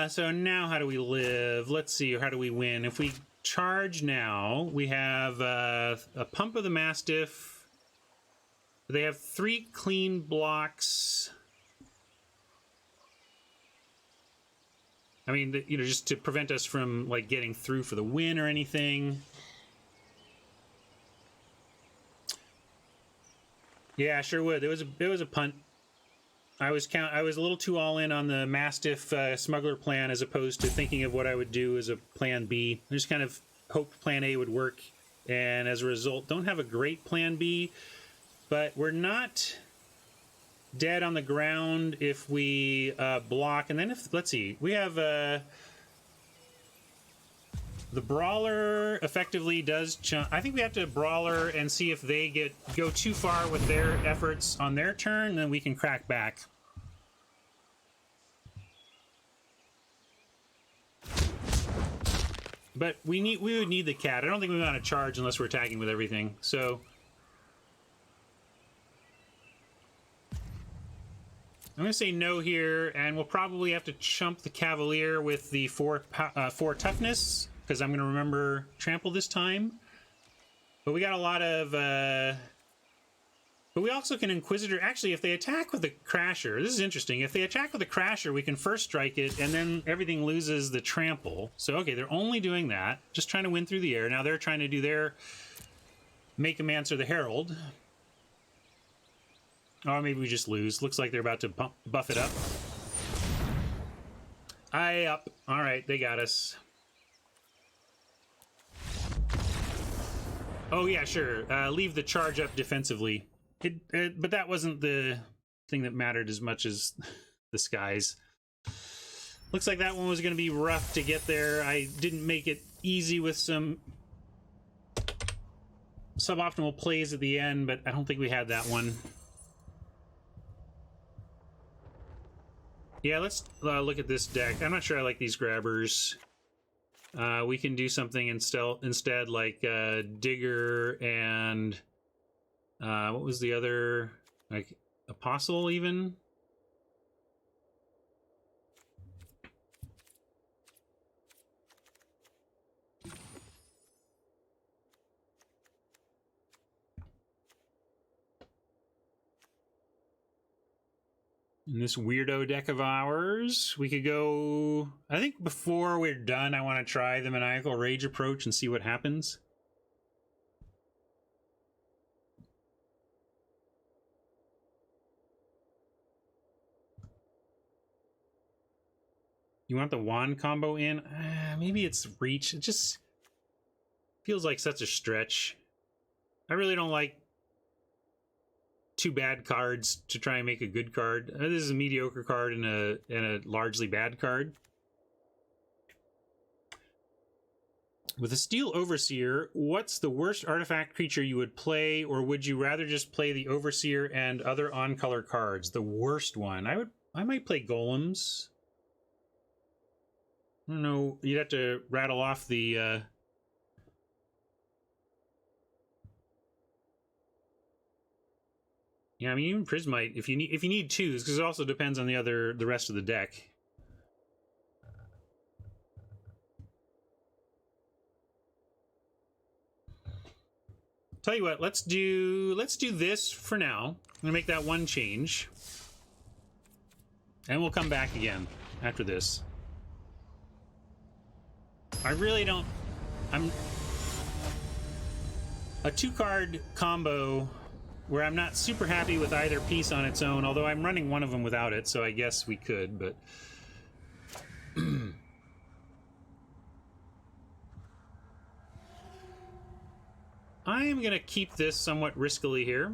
So now how do we live? Let's see, how do we win? If we charge now, we have a Pump of the Mastiff. They have 3 clean blocks. I mean, you know, just to prevent us from, like, getting through for the win or anything. Yeah, sure would. It was a punt. I was a little too all in on the Mastiff smuggler plan as opposed to thinking of what I would do as a plan B. I just kind of hoped plan A would work, and as a result, don't have a great plan B, but we're not dead on the ground if we block. And then if, let's see, we have the Brawler effectively does chump. I think we have to Brawler and see if they go too far with their efforts on their turn, and then we can crack back. But we would need the cat. I don't think we want to charge unless we're attacking with everything. So I'm going to say no here, and we'll probably have to chump the Cavalier with the 4 toughness, because I'm going to remember trample this time. But we got a lot of... But we also can Inquisitor... Actually, if they attack with a Crasher... This is interesting. If they attack with a Crasher, we can first strike it, and then everything loses the trample. So, okay, they're only doing that. Just trying to win through the air. Now they're trying to do their... Make them answer the Herald. Or maybe we just lose. Looks like they're about to buff it up. Aye up. Alright, they got us. Oh yeah, sure. Leave the charge up defensively. But that wasn't the thing that mattered as much as the skies. Looks like that one was going to be rough to get there. I didn't make it easy with some suboptimal plays at the end, but I don't think we had that one. Yeah, let's look at this deck. I'm not sure I like these grabbers. We can do something instead like Digger and what was the other, like Apostle even? In this weirdo deck of ours, we could go... I think before we're done, I want to try the Maniacal Rage approach and see what happens. You want the wand combo in? Maybe it's reach. It just feels like such a stretch. I really don't like 2 bad cards to try and make a good card. This is a mediocre card and a largely bad card. With a Steel Overseer, what's the worst artifact creature you would play, or would you rather just play the Overseer and other on-color cards? The worst one. I might play Golems. I don't know. You'd have to rattle off the yeah, I mean, even Prismite, if you need 2s, because it also depends on the rest of the deck. Tell you what, let's do this for now. I'm gonna make that one change, and we'll come back again after this. I really don't. I'm a 2-card combo where I'm not super happy with either piece on its own, although I'm running one of them without it, so I guess we could, but... I am going to keep this somewhat riskily here.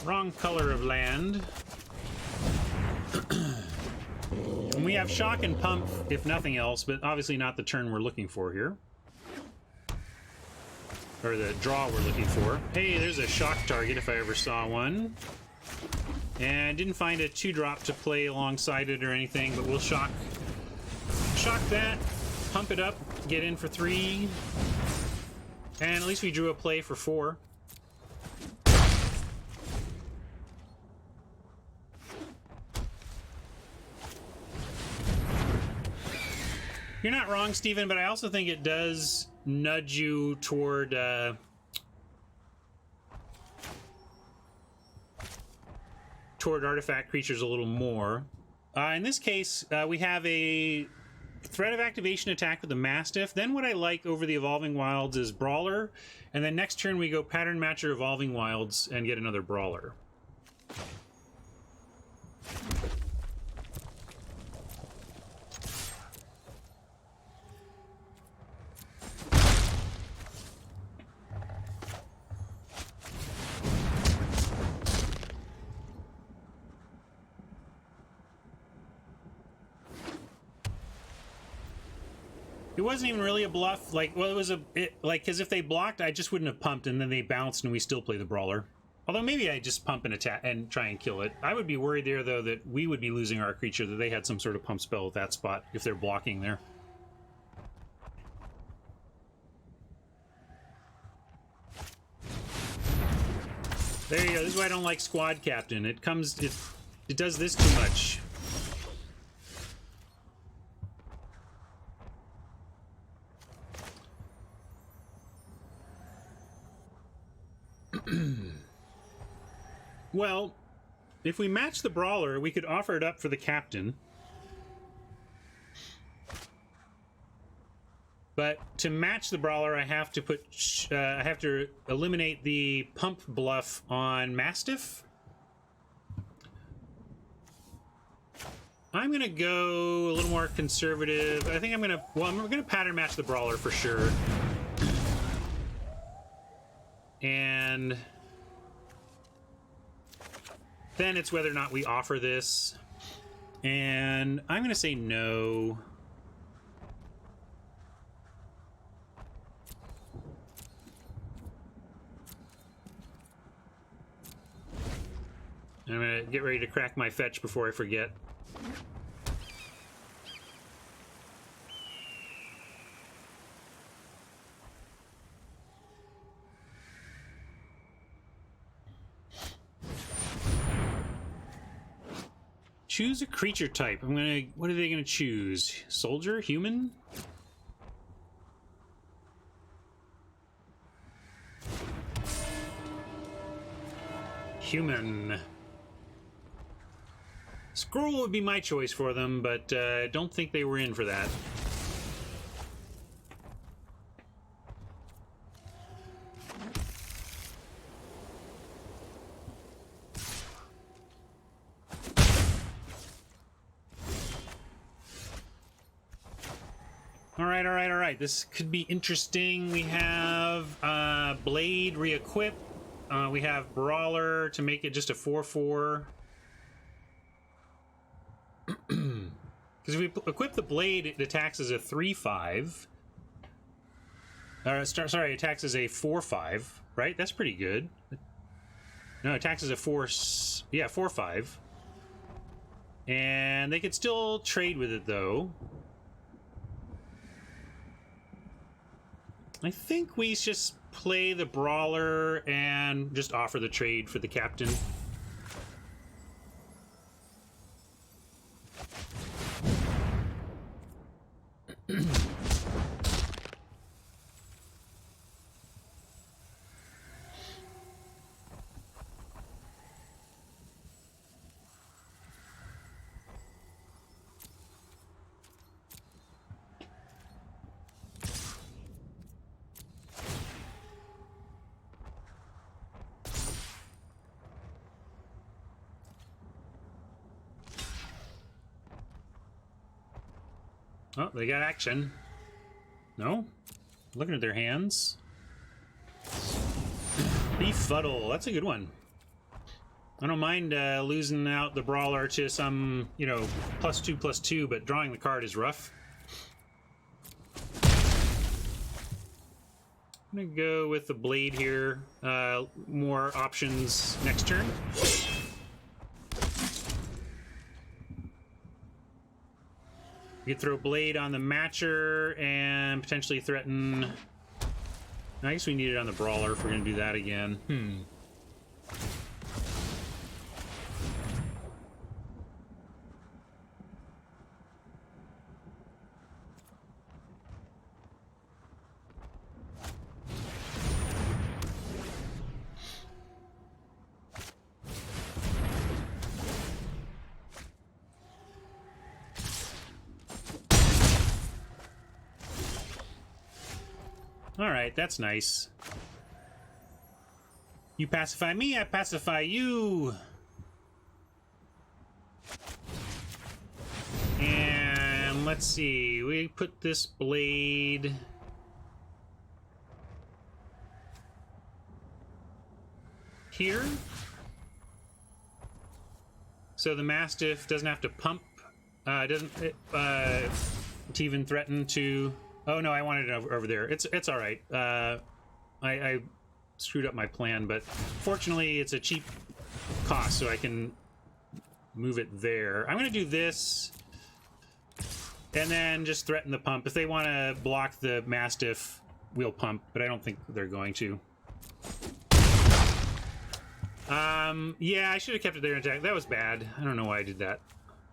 Wrong color of land. And we have Shock and Pump, if nothing else, but obviously not the turn we're looking for here. Or the draw we're looking for. Hey, there's a Shock target if I ever saw one. And didn't find a 2-drop to play alongside it or anything, but we'll Shock that, pump it up, get in for 3. And at least we drew a play for 4. You're not wrong, Steven, but I also think it does nudge you toward artifact creatures a little more. In this case, we have a threat of activation attack with the Mastiff. Then what I like over the Evolving Wilds is Brawler, and then next turn we go Pattern Matcher Evolving Wilds and get another Brawler. It wasn't even really a bluff. Like, well, it was like, because if they blocked, I just wouldn't have pumped, and then they bounced, and we still play the Brawler. Although maybe I just pump and attack and try and kill it. I would be worried there, though, that we would be losing our creature, that they had some sort of pump spell at that spot if they're blocking there. There you go. This is why I don't like Squad Captain. It does this too much. Well, if we match the Brawler, we could offer it up for the Captain. But to match the Brawler, I have to I have to eliminate the pump bluff on Mastiff. I'm gonna go a little more conservative. I think I'm gonna pattern match the Brawler for sure. And then it's whether or not we offer this. And I'm gonna say no. I'm gonna get ready to crack my fetch before I forget. Choose a creature type. What are they gonna choose? Soldier? Human? Human. Scroll would be my choice for them, but I don't think they were in for that. All right. This could be interesting. We have Blade re-equip. We have Brawler to make it just a 4/4. Because if we equip the Blade, it attacks as a 3/5. Sorry, it attacks as a 4/5, right? That's pretty good. No, it attacks as a 4/5. And they could still trade with it, though. I think we just play the Brawler and just offer the trade for the Captain. Oh, they got action. No? Looking at their hands. Befuddle. That's a good one. I don't mind losing out the Brawler to some, +2/+2, but drawing the card is rough. I'm gonna go with the Blade here. More options next turn. You could throw Blade on the Matcher and potentially threaten... I guess we need it on the Brawler if we're going to do that again. Alright, that's nice. You pacify me, I pacify you. And let's see, we put this Blade here. So the Mastiff doesn't have to pump, to even threaten to... Oh no, I wanted it over there. It's all right. I screwed up my plan, but fortunately it's a cheap cost, so I can move it there. I'm going to do this, and then just threaten the pump. If they want to block the Mastiff, we'll pump, but I don't think they're going to. Yeah, I should have kept it there in attack. That was bad. I don't know why I did that.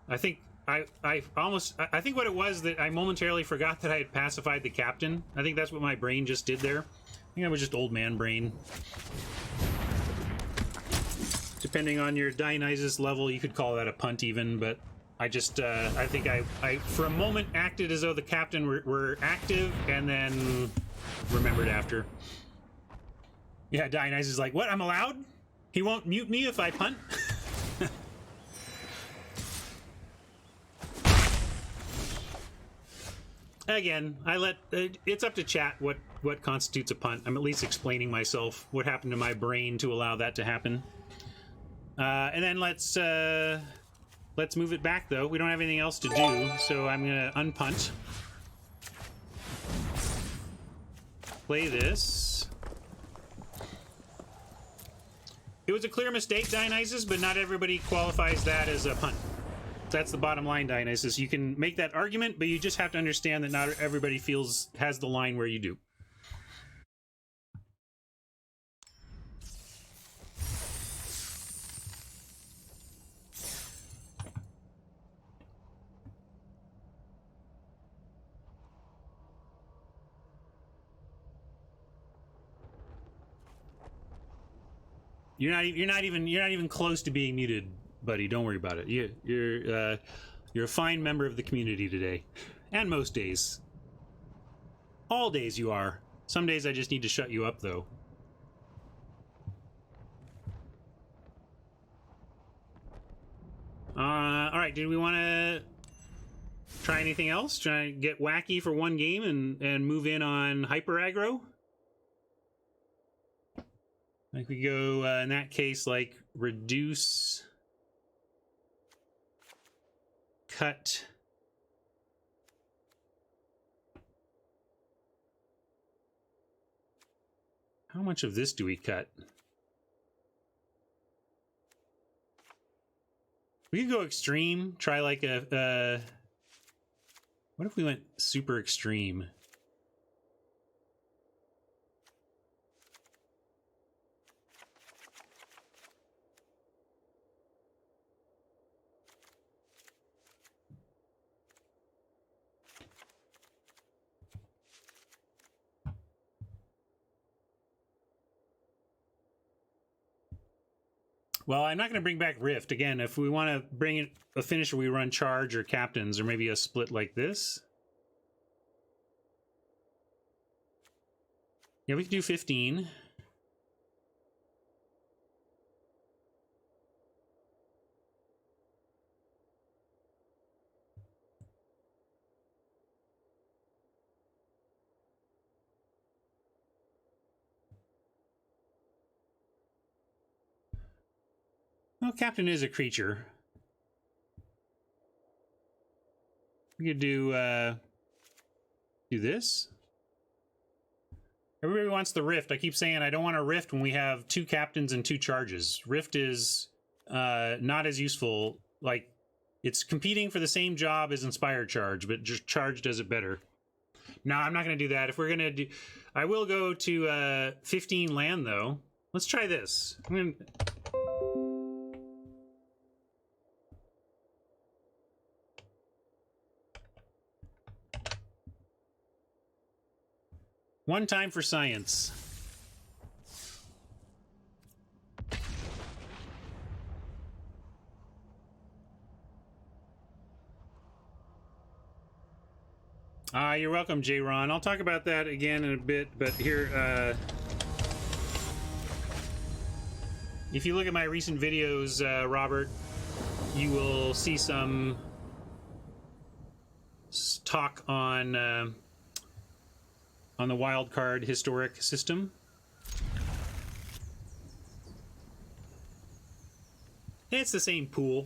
I think I think what it was that I momentarily forgot that I had pacified the captain. I think that's what my brain just did there. I think that was just old man brain. Depending on your Dionysus level, you could call that a punt even, but I just, I think I for a moment acted as though the captain were active, and then remembered after. Yeah, Dionysus is like, what, I'm allowed? He won't mute me if I punt? Again, it's up to chat what constitutes a punt. I'm at least explaining myself, what happened to my brain to allow that to happen. And then let's move it back, though. We don't have anything else to do, so I'm gonna unpunt. Play this. It was a clear mistake, Dionysus, but not everybody qualifies that as a punt. That's the bottom line, Dionysus. You can make that argument, but you just have to understand that not everybody has the line where you do. You're not even close to being muted, buddy. Don't worry about it. You're a fine member of the community today, and most days. All days you are. Some days I just need to shut you up, though. All right. Do we want to try anything else? Try to get wacky for one game and move in on hyper aggro? Like we go, in that case, like reduce, cut, how much of this do we cut? We could go extreme, try like what if we went super extreme? Well, I'm not going to bring back Rift. Again, if we want to bring it a finisher, we run Charge or Captains, or maybe a split like this. Yeah, we can do 15. Well, Captain is a creature. We could do this. Everybody wants the Rift. I keep saying I don't want a Rift when we have 2 Captains and 2 Charges. Rift is not as useful. Like, it's competing for the same job as Inspired Charge, but just Charge does it better. No, I'm not going to do that. If we're going to do... I will go to 15 land, though. Let's try this. I'm going to... One time for science. You're welcome, J. Ron. I'll talk about that again in a bit, but here, if you look at my recent videos, Robert, you will see some talk on the wildcard historic system. It's the same pool.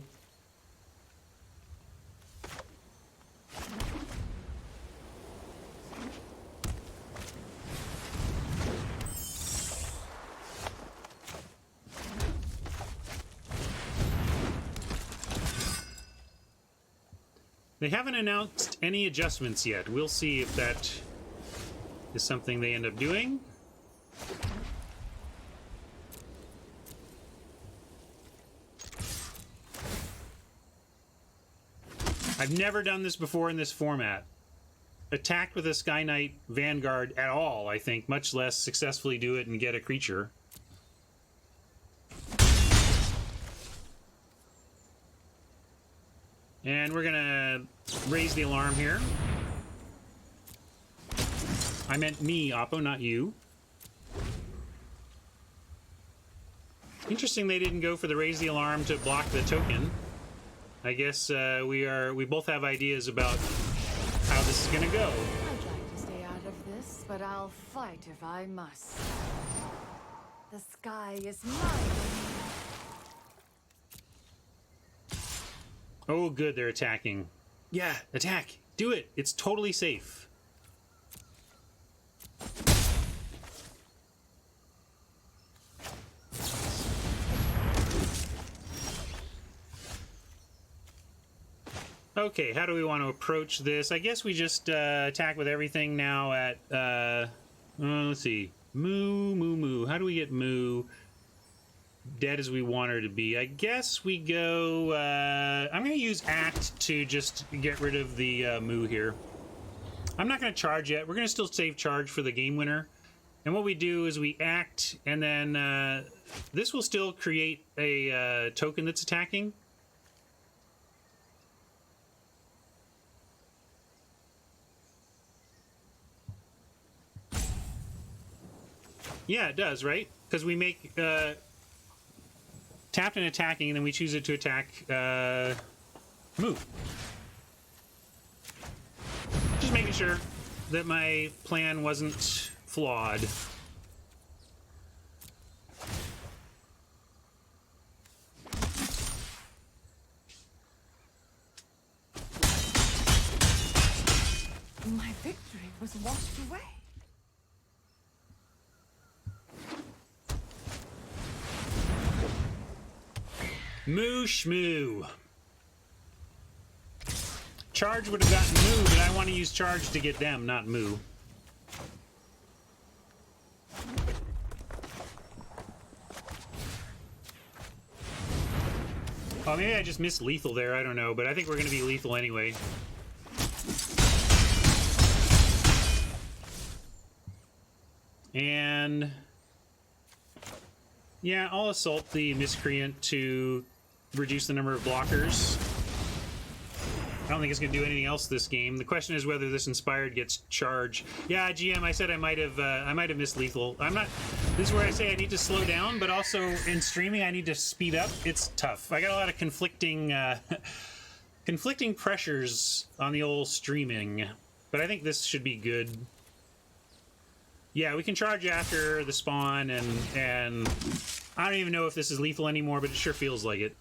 They haven't announced any adjustments yet. We'll see if that is something they end up doing. I've never done this before in this format. Attacked with a Sky Knight Vanguard at all, I think, much less successfully do it and get a creature. And we're gonna raise the alarm here. I meant me, Oppo, not you. Interesting they didn't go for the raise the alarm to block the token. I guess we both have ideas about how this is gonna go. I'd like to stay out of this, but I'll fight if I must. The sky is mine. Oh, good, they're attacking. Yeah, attack. Do it. It's totally safe. Okay, how do we want to approach this? I guess we just attack with everything now at, let's see. Moo, moo, moo. How do we get moo dead as we want her to be? I guess we go, I'm going to use act to just get rid of the moo here. I'm not going to charge yet. We're going to still save charge for the game winner. And what we do is we act, and then this will still create a token that's attacking. Yeah, it does, right? Because we make tapped and attacking, and then we choose it to attack move. Just making sure that my plan wasn't flawed. My victory was washed away. Moo shmoo. Charge would have gotten moo, but I want to use charge to get them, not moo. Oh, maybe I just missed lethal there. I don't know, but I think we're going to be lethal anyway. And yeah, I'll assault the miscreant to reduce the number of blockers. I don't think it's going to do anything else this game. The question is whether this inspired gets charged. Yeah, GM, I said I might have missed lethal. I'm not. This is where I say I need to slow down, but also in streaming I need to speed up. It's tough. I got a lot of conflicting conflicting pressures on the old streaming, but I think this should be good. Yeah, we can charge after the spawn, and I don't even know if this is lethal anymore, but it sure feels like it.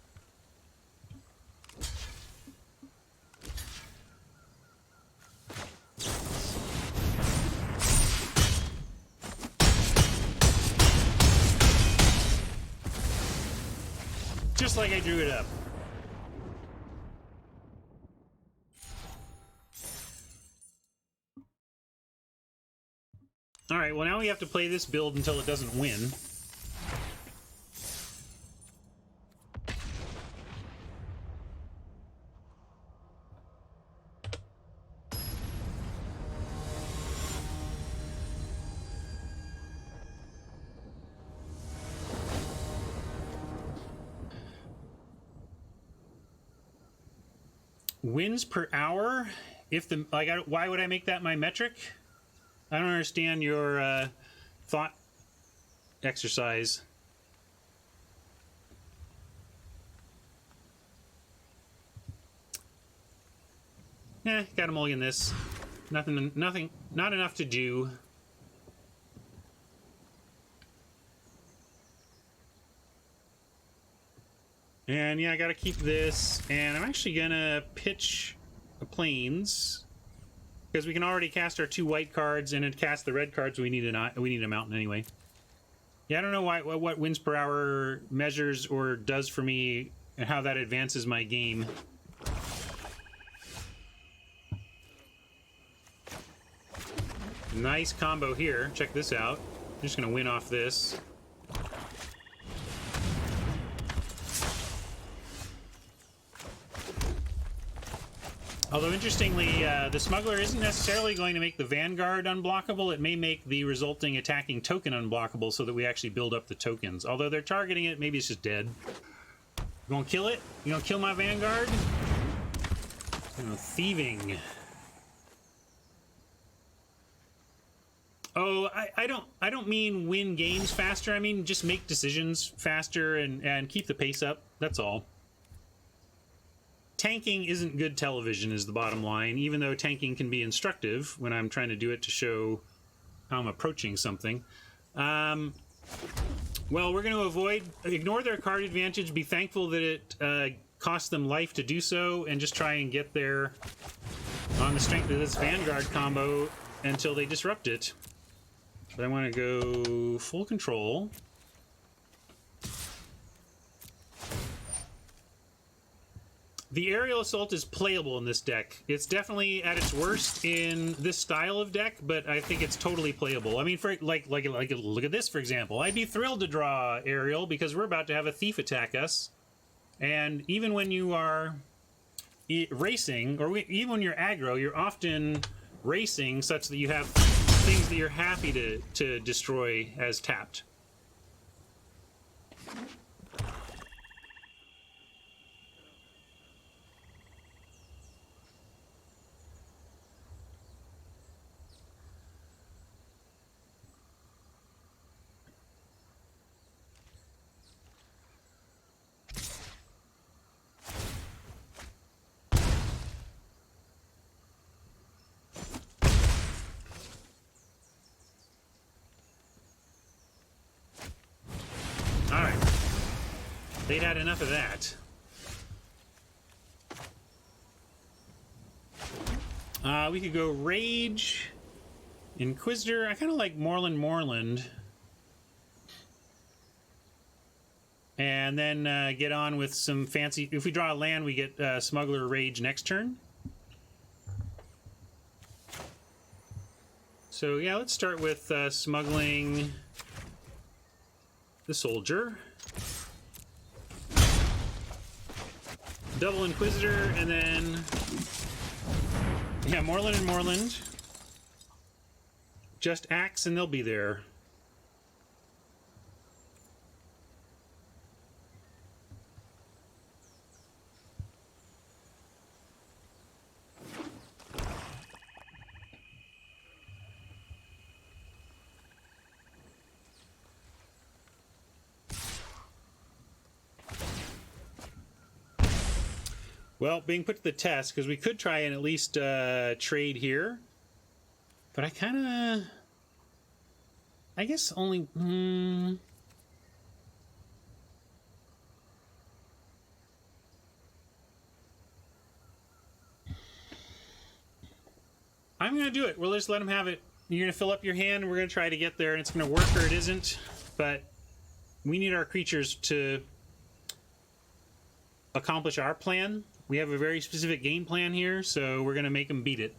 Just like I drew it up. Alright, well now we have to play this build until it doesn't win. Wins per hour? If the why would I make that my metric? I don't understand your thought exercise. Gotta mulligan this. Not enough to do. And yeah, I gotta keep this, and I'm actually gonna pitch a plains because we can already cast our 2 white cards, and to cast the red cards we need a mountain anyway. Yeah, I don't know what wins per hour measures or does for me, and how that advances my game. Nice combo here. Check this out. I'm just going to win off this. Although, interestingly, the Smuggler isn't necessarily going to make the Vanguard unblockable. It may make the resulting attacking token unblockable so that we actually build up the tokens. Although they're targeting it, maybe it's just dead. You gonna kill it? You gonna kill my Vanguard? You know, thieving. Oh, I don't mean win games faster. I mean just make decisions faster and keep the pace up. That's all. Tanking isn't good television is the bottom line, even though tanking can be instructive when I'm trying to do it to show how I'm approaching something. Well, we're going to ignore their card advantage, be thankful that it costs them life to do so, and just try and get there on the strength of this Vanguard combo until they disrupt it. But I want to go full control. The Aerial Assault is playable in this deck. It's definitely at its worst in this style of deck, but I think it's totally playable. I mean, for like look at this, for example. I'd be thrilled to draw Aerial because we're about to have a Thief attack us. And even when you are racing, or even when you're aggro, you're often racing such that you have things that you're happy to destroy as tapped. They'd had enough of that. We could go Rage, Inquisitor. I kind of like Moreland. And then get on with some fancy... If we draw a land, we get Smuggler Rage next turn. So yeah, let's start with smuggling the Soldier. Double Inquisitor, and then... Yeah, Moreland. Just Axe, and they'll be there. Well, being put to the test, because we could try and at least trade here. But I kind of... I guess only... I'm going to do it. We'll just let him have it. You're going to fill up your hand, and we're going to try to get there, and it's going to work or it isn't. But we need our creatures to accomplish our plan. We have a very specific game plan here, so we're going to make them beat it.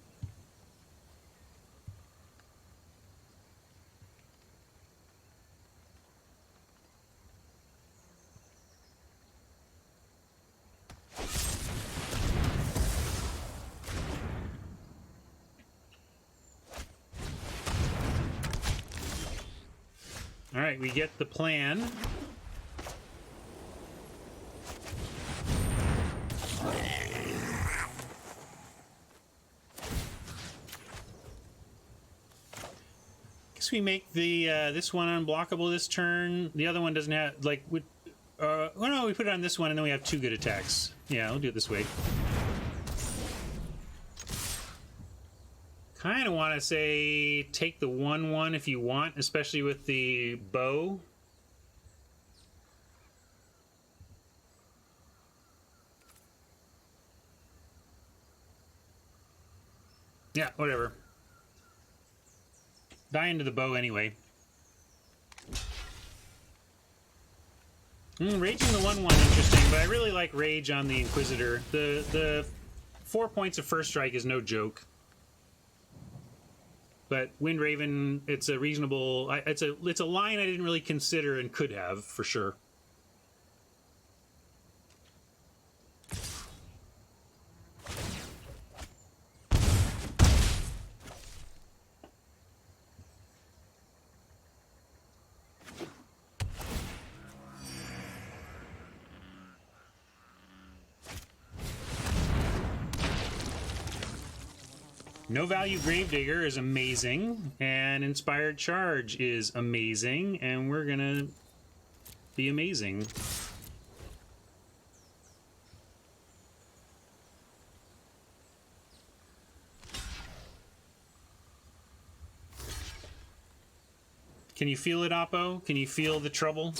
All right, we get the plan. We make the this one unblockable this turn. The other one doesn't have like. Oh no, we put it on this one, and then we have two good attacks. Yeah, we'll do it this way. Kind of want to say take the 1/1 if you want, especially with the bow. Yeah, whatever. Die into the bow anyway. Raging the 1/1 interesting, but I really like Rage on the Inquisitor. The 4 points of first strike is no joke. But Wind Raven, it's a reasonable. It's a line I didn't really consider and could have for sure. No Value Gravedigger is amazing, and Inspired Charge is amazing, and we're gonna be amazing. Can you feel it, Oppo? Can you feel the trouble?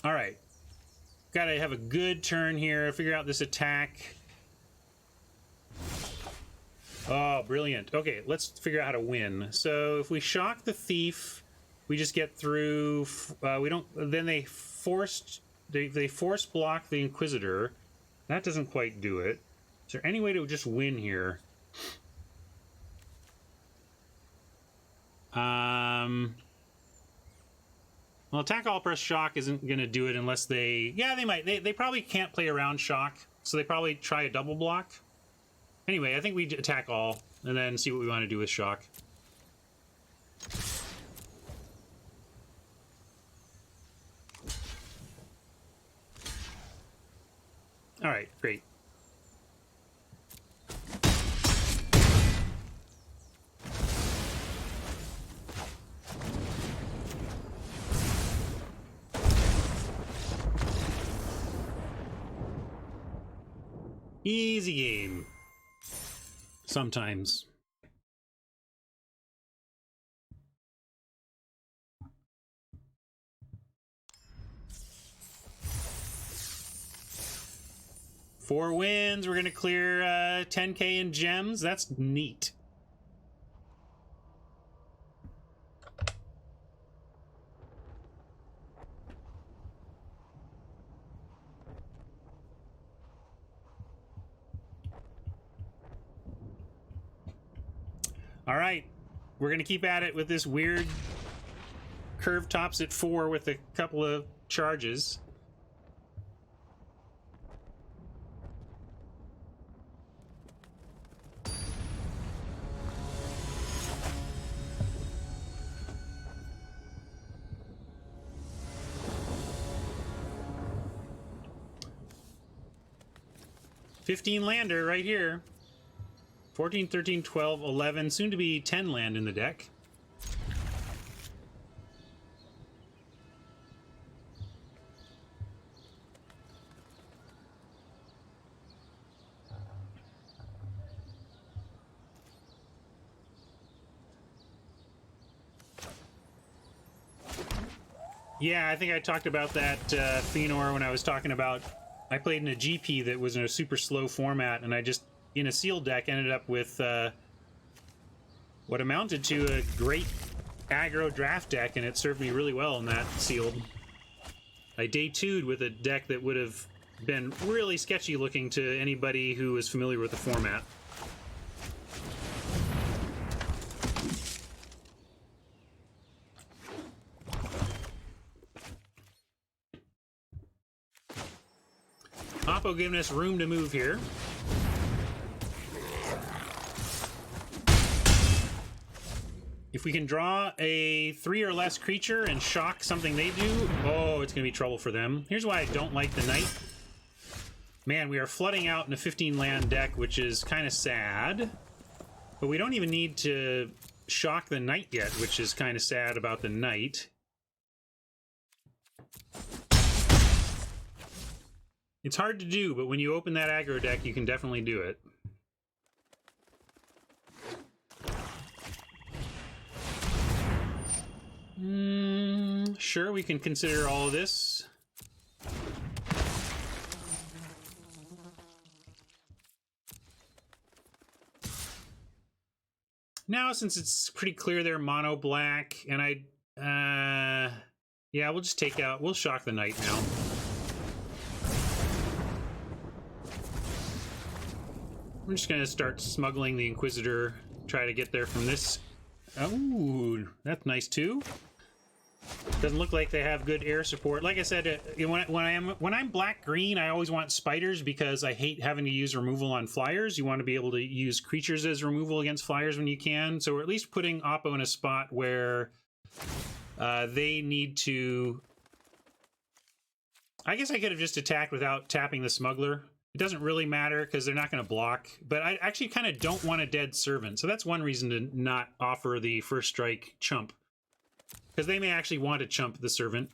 All right. Gotta have a good turn here, figure out this attack. Oh, brilliant. Okay, let's figure out how to win. So if we shock the thief, we just get through. We don't. Then they force block the Inquisitor. That doesn't quite do it. Is there any way to just win here? Well, attack all press shock isn't going to do it unless they... Yeah, they might. They probably can't play around shock, so they probably try a double block. Anyway, I think we attack all, and then see what we want to do with shock. All right, great. Easy game. Sometimes. Four wins. We're going to clear 10K in gems. That's neat. All right, we're going to keep at it with this weird curve tops at 4 with a couple of charges. $15 lander right here. 14, 13, 12, 11, soon to be 10 land in the deck. Yeah, I think I talked about that, Fenor, when I was talking about... I played in a GP that was in a super slow format, and I just, in a sealed deck, ended up with what amounted to a great aggro draft deck, and it served me really well in that sealed. I day 2'd with a deck that would have been really sketchy looking to anybody who was familiar with the format. Oppo giving us room to move here. If we can draw a 3 or less creature and shock something they do, oh, it's going to be trouble for them. Here's why I don't like the Knight. Man, we are flooding out in a 15 land deck, which is kind of sad. But we don't even need to shock the Knight yet, which is kind of sad about the Knight. It's hard to do, but when you open that aggro deck, you can definitely do it. Sure, we can consider all of this. Now, since it's pretty clear they're mono black, and yeah, we'll just take out, we'll shock the knight now. I'm just gonna start smuggling the Inquisitor, try to get there from this. Oh, that's nice too. Doesn't look like they have good air support. Like I said, when I'm black-green, I always want spiders because I hate having to use removal on flyers. You want to be able to use creatures as removal against flyers when you can. So we're at least putting Oppo in a spot where they need to... I guess I could have just attacked without tapping the smuggler. It doesn't really matter because they're not going to block. But I actually kind of don't want a dead servant. So that's one reason to not offer the first strike chump. Because they may actually want to chump the servant.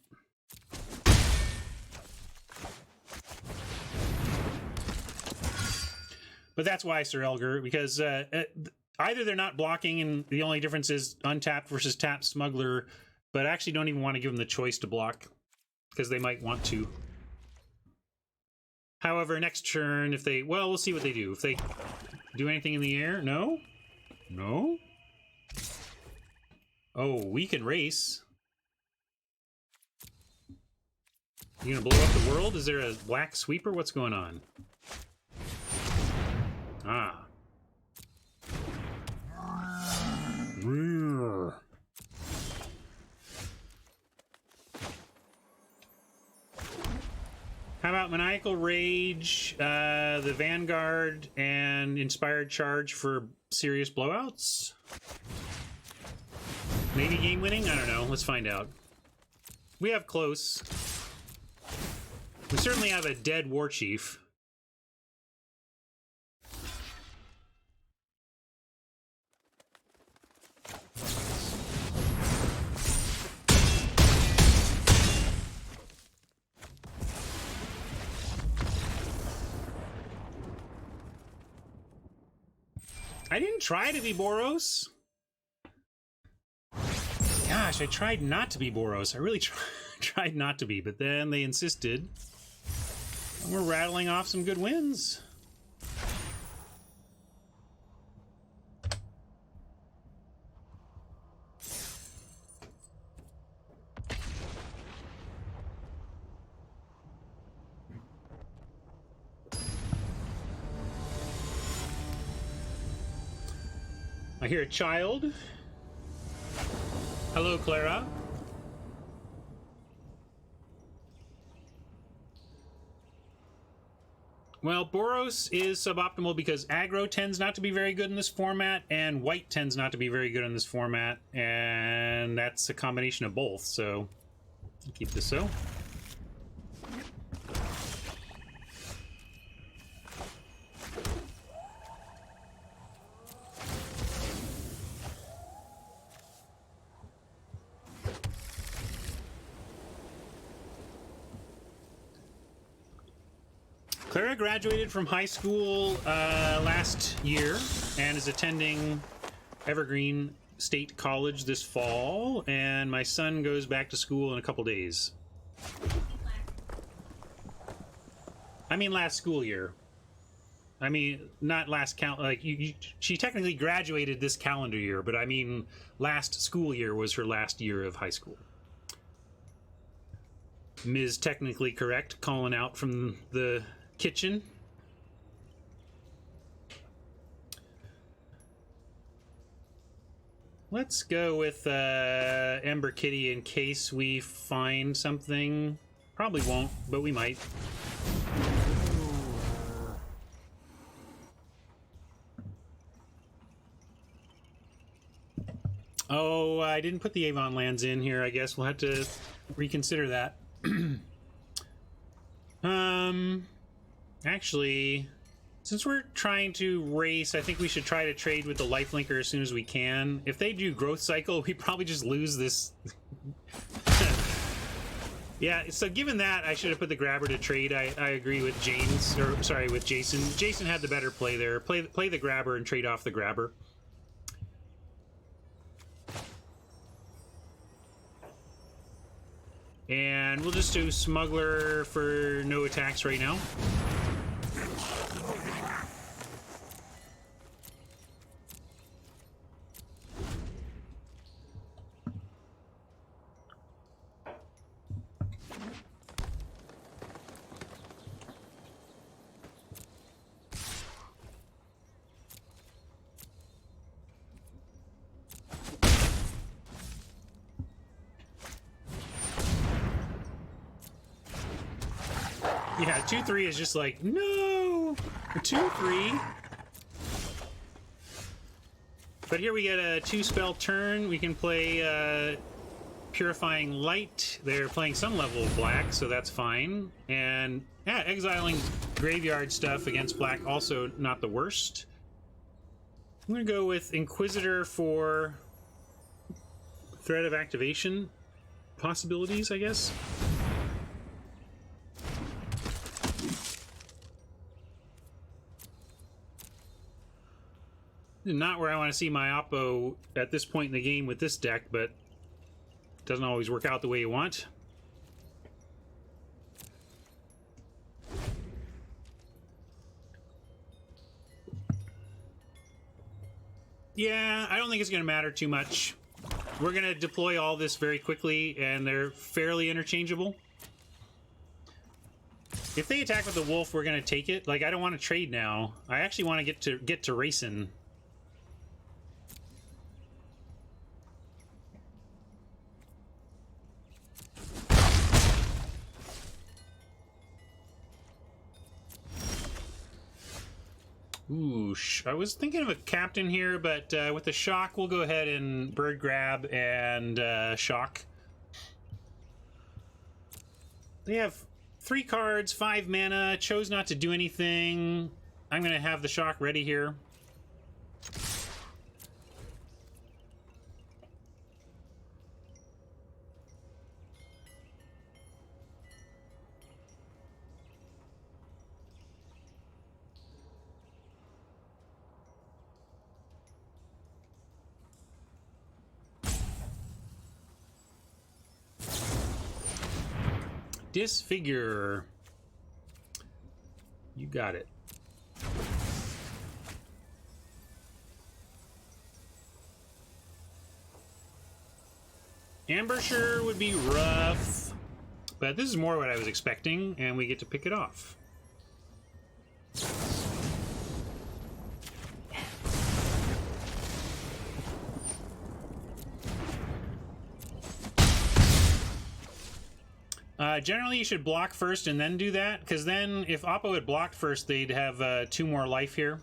But that's why, Sir Elgar, because either they're not blocking and the only difference is untapped versus tapped smuggler, but I actually don't even want to give them the choice to block, because they might want to. However, next turn, if they... Well, we'll see what they do. If they do anything in the air... No? No? Oh, we can race. You gonna blow up the world? Is there a black sweeper? What's going on? Ah. How about Maniacal Rage, the Vanguard, and Inspired Charge for serious blowouts? Maybe game winning? I don't know. Let's find out. We have close. We certainly have a dead war chief. I didn't try to be Boros. Gosh, I tried not to be Boros. I really tried not to be, but then they insisted. And we're rattling off some good wins. I hear a child. Hello, Clara. Well, Boros is suboptimal because aggro tends not to be very good in this format, and white tends not to be very good in this format, and that's a combination of both, so I'll keep this so. Clara graduated from high school last year and is attending Evergreen State College this fall, and my son goes back to school in a couple days. I mean last school year. I mean, not last she technically graduated this calendar year, but I mean last school year was her last year of high school. Ms. Technically Correct calling out from the kitchen. Let's go with Ember Kitty in case we find something. Probably won't, but we might. Oh, I didn't put the Avon lands in here. I guess we'll have to reconsider that. Actually, since we're trying to race, I think we should try to trade with the lifelinker as soon as we can. If they do growth cycle, we probably just lose this. Yeah, so given that, I should have put the grabber to trade. I agree with James, or sorry, with Jason. Jason had the better play there. Play the grabber and trade off the grabber. And we'll just do Smuggler for no attacks right now. Yeah, 2-3 is just like, no! 2-3. But here we get a 2-spell turn. We can play Purifying Light. They're playing some level of black, so that's fine. And yeah, exiling graveyard stuff against black, also not the worst. I'm going to go with Inquisitor for threat of activation possibilities, I guess. Not where I want to see my Oppo at this point in the game with this deck, but it doesn't always work out the way you want. Yeah, I don't think it's going to matter too much. We're going to deploy all this very quickly, and they're fairly interchangeable. If they attack with the wolf, we're going to take it. Like, I don't want to trade now. I actually want to get to racing. Ooh, I was thinking of a captain here, but with the shock, we'll go ahead and bird grab and shock. They have 3 cards, 5 mana, chose not to do anything. I'm going to have the shock ready here. Disfigure. You got it. Ambusher would be rough, but this is more what I was expecting, and we get to pick it off. Generally, you should block first and then do that, because then if Oppo had blocked first, they'd have 2 more life here.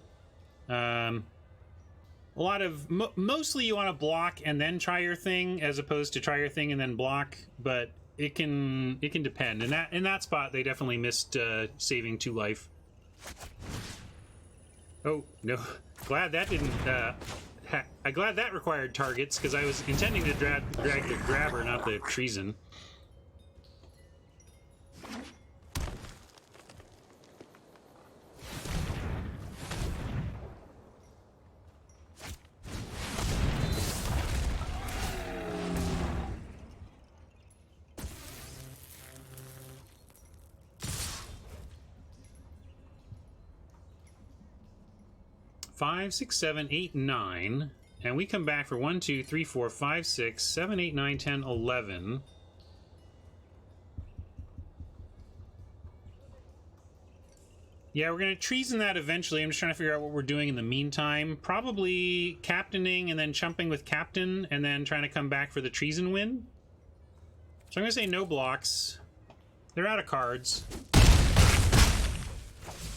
Mostly you want to block and then try your thing, as opposed to try your thing and then block. But it can depend. In that spot, they definitely missed saving 2 life. Oh no! Glad that didn't. I'm glad that required targets, because I was intending to drag the grabber, not the treason. Five, 6, 7, 8, 9, and we come back for 1, 2, 3, 4, 5, 6, 7, 8, 9, 10, 11. Yeah, we're going to treason that eventually. I'm just trying to figure out what we're doing in the meantime. Probably captaining and then chumping with captain and then trying to come back for the treason win. So I'm going to say no blocks. They're out of cards.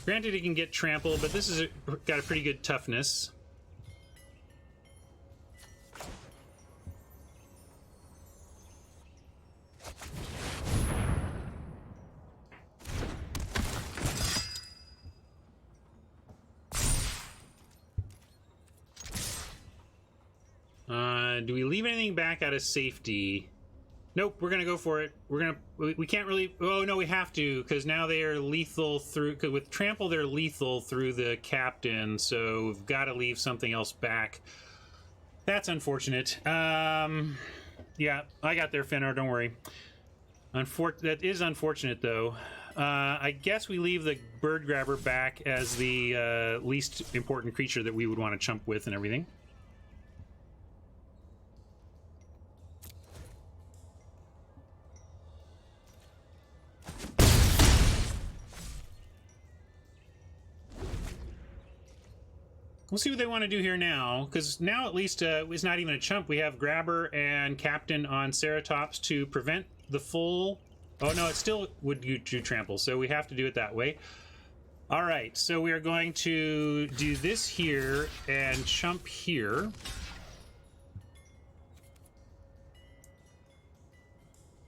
Granted, he can get trampled, but this is got a pretty good toughness. Do we leave anything back out of safety? Nope, we're gonna go for it. We can't really. Oh no, we have to, because now they are lethal through. Cause with trample, they're lethal through the captain. So we've got to leave something else back. That's unfortunate. Yeah, I got there, Finnar. Don't worry. That is unfortunate, though. I guess we leave the bird grabber back as the least important creature that we would want to chump with and everything. We'll see what they want to do here now, because now at least it's not even a chump. We have Grabber and Captain on Ceratops to prevent the full... Oh, no, it still would do trample, so we have to do it that way. All right, so we are going to do this here and chump here.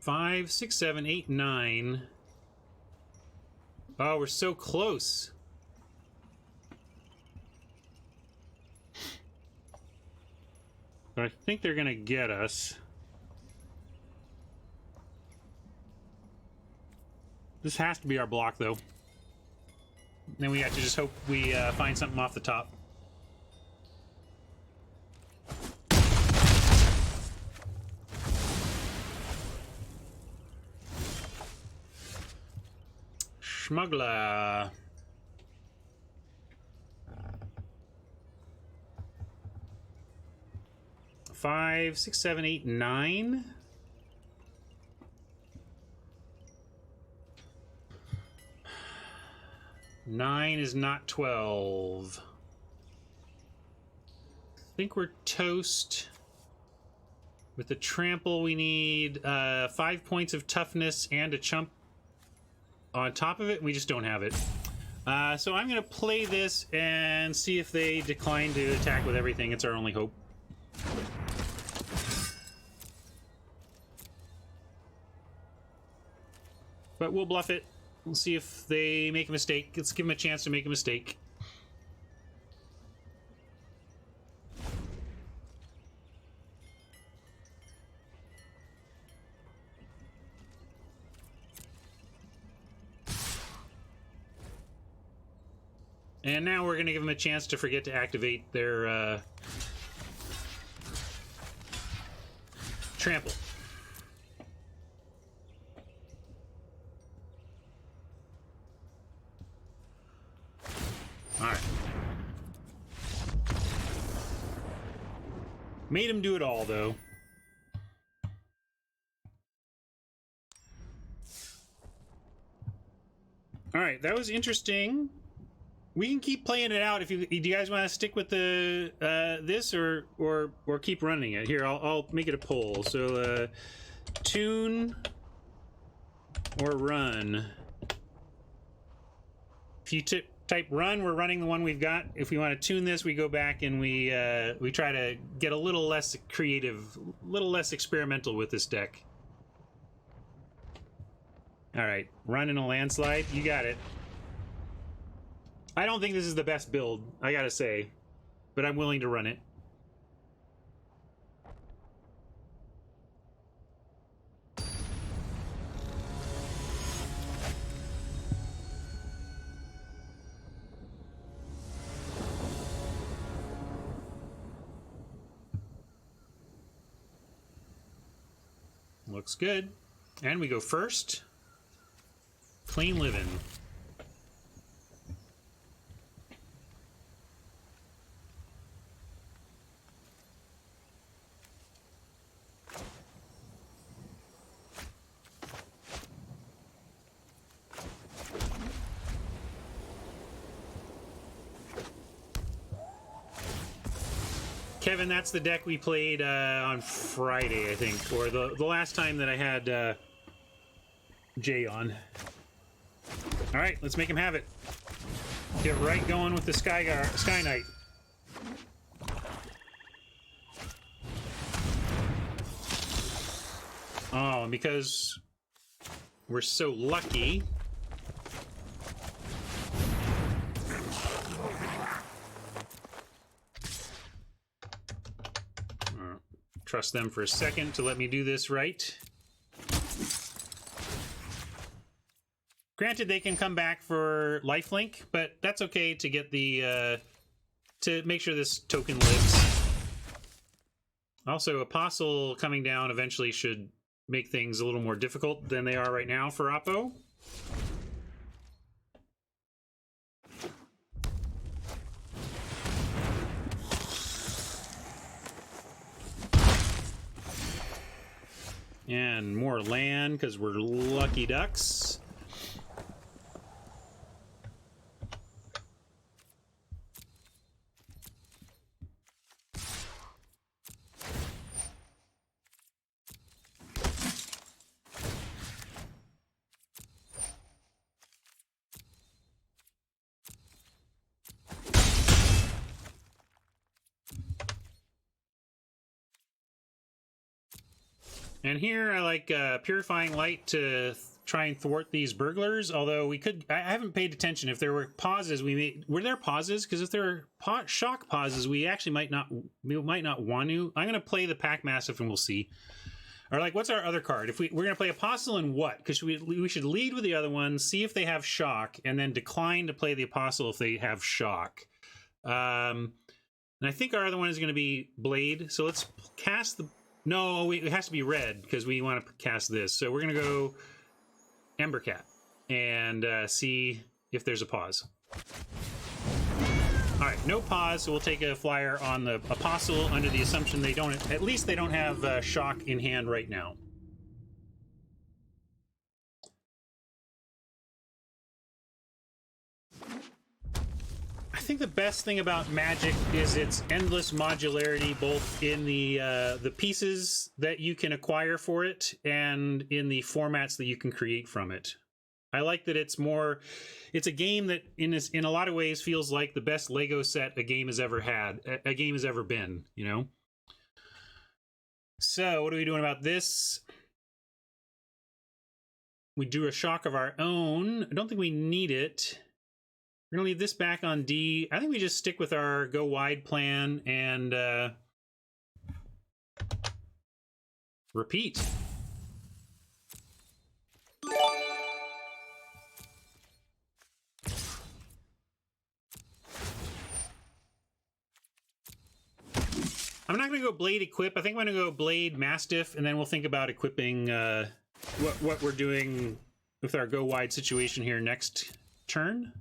Five, six, seven, eight, 9. Oh, we're so close. I think they're gonna get us. This has to be our block, though. Then we have to just hope we find something off the top. Schmuggler. Five, six, seven, eight, 9. Nine is not 12. I think we're toast. With the trample, we need 5 points of toughness and a chump on top of it. We just don't have it. So I'm going to play this and see if they decline to attack with everything. It's our only hope. But we'll bluff it. We'll see if they make a mistake. Let's give them a chance to make a mistake. And now we're going to give them a chance to forget to activate their trample. Alright. Made him do it all, though. Alright, that was interesting. We can keep playing it out if you... Do you guys want to stick with the this or keep running it? Here, I'll make it a poll. So, tune or run. If you type run, we're running the one we've got. If we want to tune this, we go back and we try to get a little less creative, a little less experimental with this deck. All right, run in a landslide. You got it. I don't think this is the best build, I gotta say, but I'm willing to run it. Looks good. And we go first. Clean living. Kevin, that's the deck we played on Friday, I think, or the last time that I had Jay on. All right, let's make him have it. Get right going with the Sky Knight. Oh, and because we're so lucky... Trust them for a second to let me do this right. Granted, they can come back for lifelink, but that's okay to get the to make sure this token lives. Also, Apostle coming down eventually should make things a little more difficult than they are right now for Oppo. And more land because we're lucky ducks. And here I like Purifying Light to try and thwart these burglars, although we could... I haven't paid attention. If there were pauses, were there pauses? Because if there are shock pauses, we actually might not want to. I'm going to play the Pack Mastiff and we'll see. Or like, what's our other card? If we're going to play Apostle and what? Because we should lead with the other ones, see if they have shock, and then decline to play the Apostle if they have shock. And I think our other one is going to be Blade. So let's cast the... No, it has to be red because we want to cast this. So we're going to go Embercat and see if there's a pause. All right, no pause, so we'll take a flyer on the Apostle under the assumption they don't, at least they don't have shock in hand right now. I think the best thing about Magic is its endless modularity, both in the pieces that you can acquire for it and in the formats that you can create from it. I like that it's a game that in a lot of ways feels like the best Lego set a game has ever had, a game has ever been, you know? So what are we doing about this? We do a shock of our own. I don't think we need it. We're going to leave this back on D. I think we just stick with our go wide plan and repeat. I'm not going to go Blade Equip. I think I'm going to go Blade Mastiff, and then we'll think about equipping what we're doing with our go wide situation here next turn.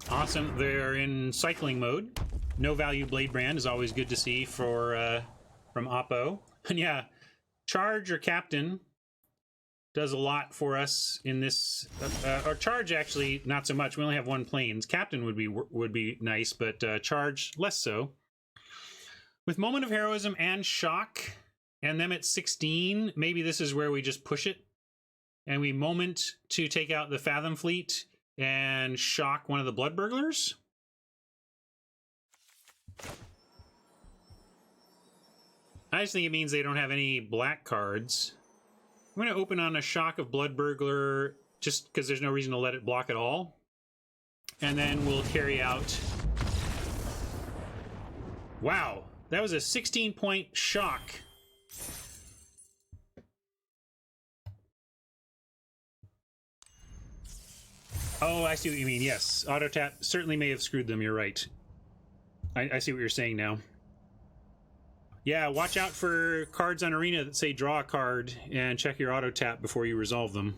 Awesome. They're in cycling mode. No value Blade Brand is always good to see for from Oppo. And yeah, Charge or Captain does a lot for us in this. Or Charge actually not so much. We only have one planes. Captain would be nice, but Charge less so. With Moment of Heroism and Shock, and them at 16, maybe this is where we just push it, and we moment to take out the Fathom Fleet and shock one of the Blood Burglars. I just think it means they don't have any black cards. I'm going to open on a shock of Blood Burglar just because there's no reason to let it block at all. And then we'll carry out... Wow, that was a 16-point shock. Oh, I see what you mean. Yes, auto tap certainly may have screwed them. You're right. I see what you're saying now. Yeah, watch out for cards on Arena that say draw a card and check your auto tap before you resolve them.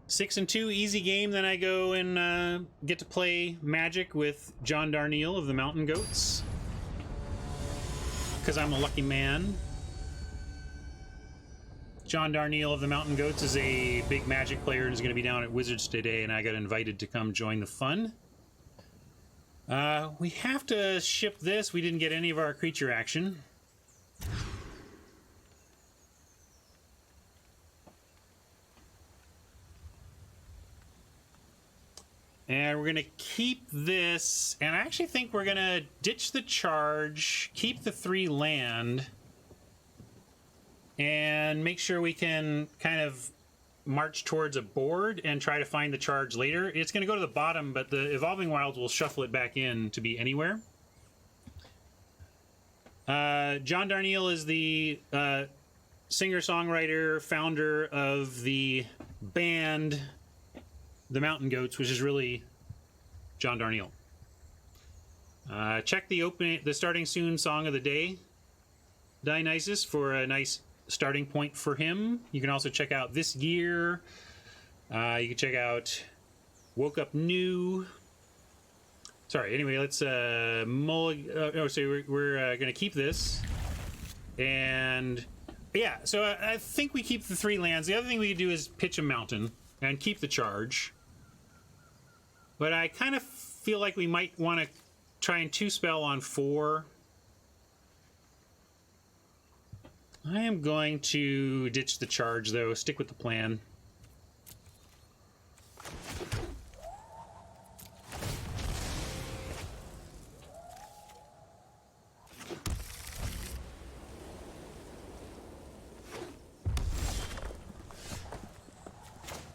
Six and 2, easy game. Then I go and get to play Magic with John Darnielle of the Mountain Goats. Because I'm a lucky man. John Darnielle of the Mountain Goats is a big Magic player and is going to be down at Wizards today, and I got invited to come join the fun. We have to ship this. We didn't get any of our creature action. And we're going to keep this, and I actually think we're going to ditch the charge, keep the 3 land, and make sure we can kind of march towards a board and try to find the charge later. It's going to go to the bottom, but the Evolving Wilds will shuffle it back in to be anywhere. John Darnielle is the singer-songwriter, founder of the band The Mountain Goats, which is really John Darnielle. Check the starting soon song of the day, Dionysus, for a nice starting point for him. You can also check out This Year. You can check out Woke Up New. Sorry, anyway, let's so we're gonna keep this. And yeah, so I think we keep the 3 lands. The other thing we could do is pitch a mountain and keep the charge. But I kind of feel like we might want to try and 2-spell on 4. I am going to ditch the charge, though. Stick with the plan.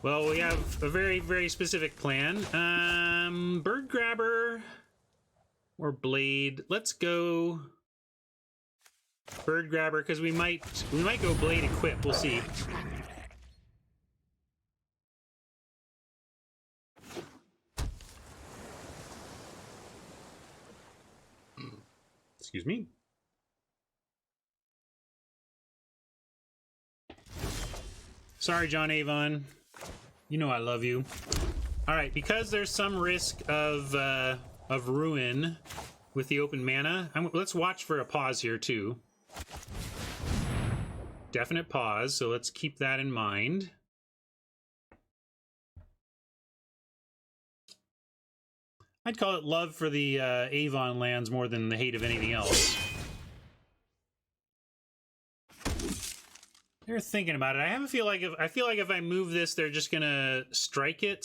Well, we have a very, very specific plan. Bird Grabber or Blade. Let's go Bird Grabber, because we might go Blade Equip. We'll see. Excuse me. Sorry, John Avon. You know I love you. All right, because there's some risk of ruin with the open mana, let's watch for a pause here too. Definite pause, so let's keep that in mind. I'd call it love for the Avon lands more than the hate of anything else. They're thinking about it. I have a feel like if I move this, they're just gonna strike it,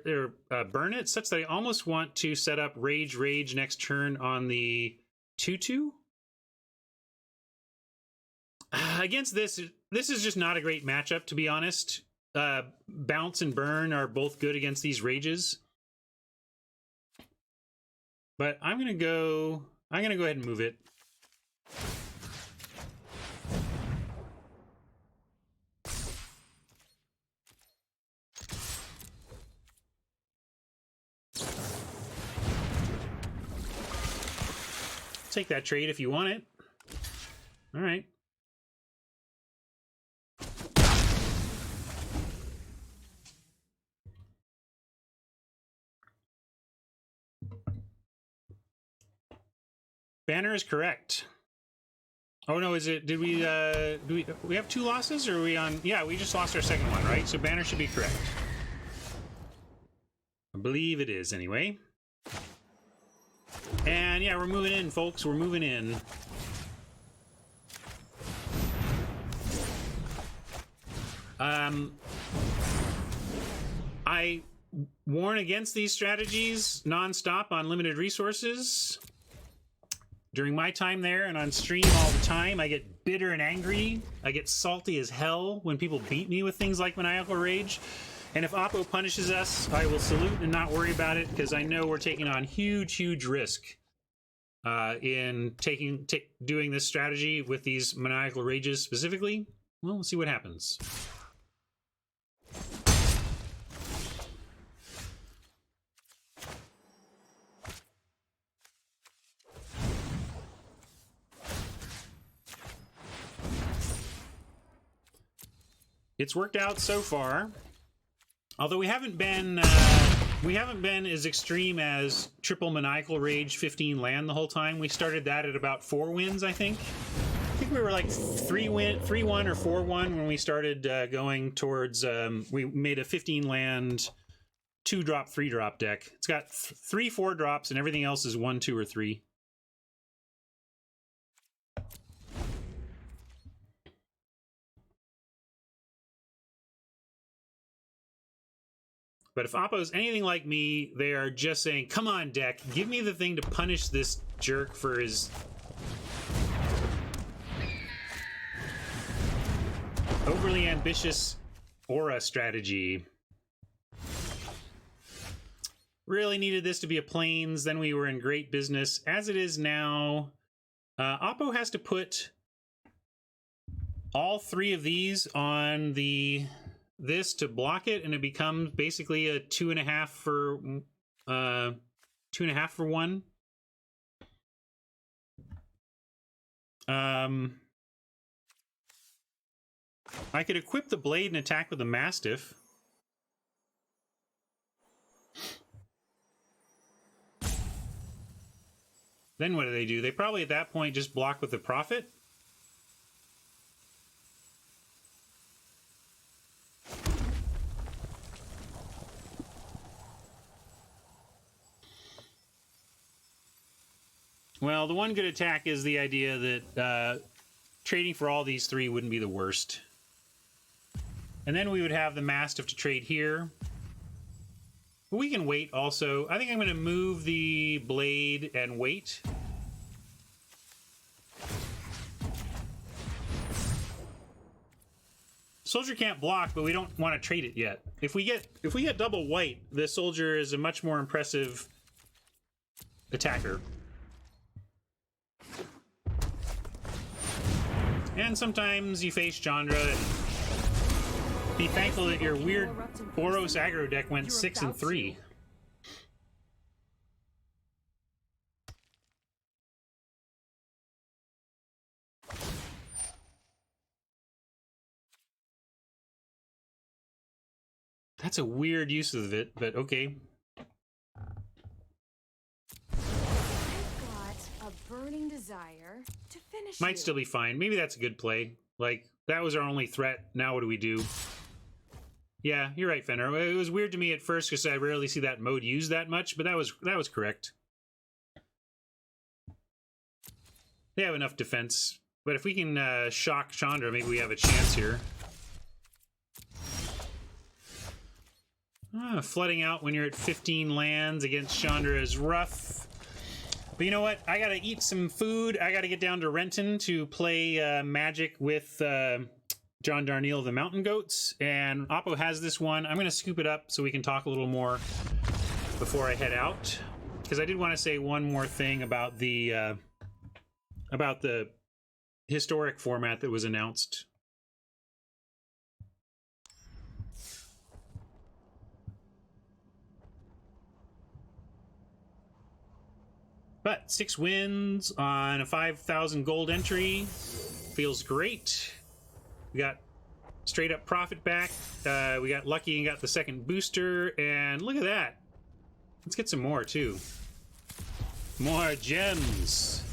or burn it, such that I almost want to set up Rage next turn on the 2/2. Against this is just not a great matchup, to be honest. Bounce and Burn are both good against these Rages, but I'm gonna go ahead and move it. Take that trade if you want it. All right. Banner is correct. Oh no, is it? Did we? Do we have 2 losses, or are we on? Yeah, we just lost our second one, right? So Banner should be correct. I believe it is, anyway. And yeah, we're moving in, folks. We're moving in. I warn against these strategies nonstop on limited resources. During my time there and on stream all the time, I get bitter and angry. I get salty as hell when people beat me with things like Maniacal Rage. And if Oppo punishes us, I will salute and not worry about it, because I know we're taking on huge risk in doing this strategy with these Maniacal Rages specifically. Well, we'll see what happens. It's worked out so far. Although we haven't been as extreme as triple Maniacal Rage 15 land the whole time. We started that at about 4 wins, I think. I think we were like 3-1 or 4-1 when we started going towards. We made a 15 land 2-drop, 3-drop deck. It's got 3 4-drops and everything else is 1, 2, or 3. But if Oppo's anything like me, they are just saying, come on, deck, give me the thing to punish this jerk for his overly ambitious aura strategy. Really needed this to be a plains, then we were in great business. As it is now, Oppo has to put all 3 of these on this to block it, and it becomes basically a 2.5 for 2.5 for 1. I could equip the blade and attack with the Mastiff. Then what do? They probably at that point just block with the Prophet. Well, the one good attack is the idea that trading for all these 3 wouldn't be the worst. And then we would have the Mastiff to trade here. But we can wait also. I think I'm going to move the blade and wait. Soldier can't block, but we don't want to trade it yet. If we get double white, the soldier is a much more impressive attacker. And sometimes you face Chandra and be thankful that your weird Boros aggro deck went 6 and 3. That's a weird use of it, but okay. Burning desire to finish. Might still be fine. Maybe that's a good play. Like, that was our only threat. Now what do we do? Yeah, you're right, Fenner. It was weird to me at first because I rarely see that mode used that much, but that was correct. They have enough defense. But if we can shock Chandra, maybe we have a chance here. Flooding out when you're at 15 lands against Chandra is rough. But you know what? I gotta eat some food. I gotta get down to Renton to play Magic with John Darnielle of the Mountain Goats. And Oppo has this one. I'm gonna scoop it up so we can talk a little more before I head out. Because I did want to say one more thing about the historic format that was announced. But 6 wins on a 5,000 gold entry feels great. We got straight up profit back. We got lucky and got the second booster. And look at that. Let's get some more too. More gems.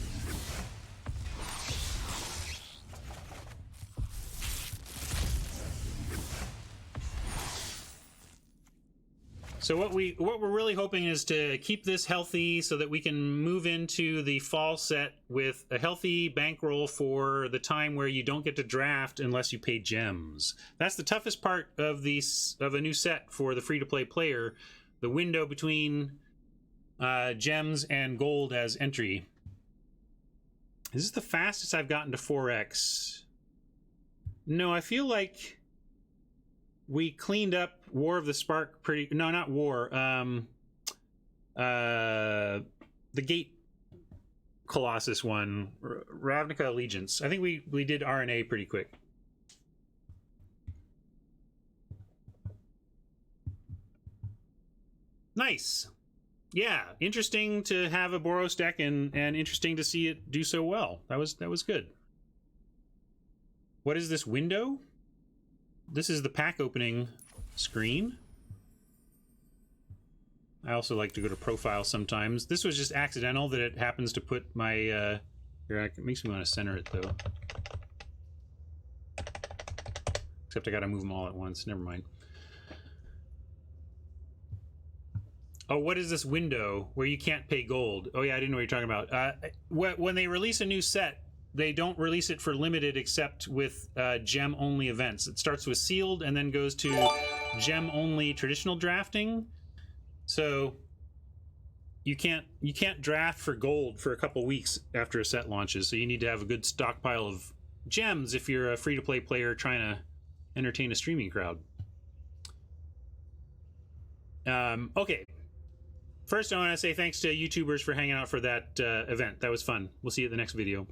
So what we're really hoping is to keep this healthy so that we can move into the fall set with a healthy bankroll for the time where you don't get to draft unless you pay gems. That's the toughest part of a new set for the free-to-play player, the window between gems and gold as entry. Is this the fastest I've gotten to 4x? No, I feel like we cleaned up War of the Spark pretty... No, not War. The Gate Colossus one. Ravnica Allegiance. I think we did RNA pretty quick. Nice. Yeah, interesting to have a Boros deck and interesting to see it do so well. That was good. What is this window? This is the pack opening screen. I also like to go to profile sometimes. This was just accidental that it happens to put my... Here, it makes me want to center it, though. Except I gotta move them all at once. Never mind. Oh, what is this window where you can't pay gold? Oh, yeah, I didn't know what you're talking about. When they release a new set, they don't release it for limited except with gem only events. It starts with sealed and then goes to gem only traditional drafting. So you can't draft for gold for a couple weeks after a set launches. So you need to have a good stockpile of gems if you're a free-to-play player trying to entertain a streaming crowd. Okay. First, I want to say thanks to YouTubers for hanging out for that event. That was fun. We'll see you at the next video.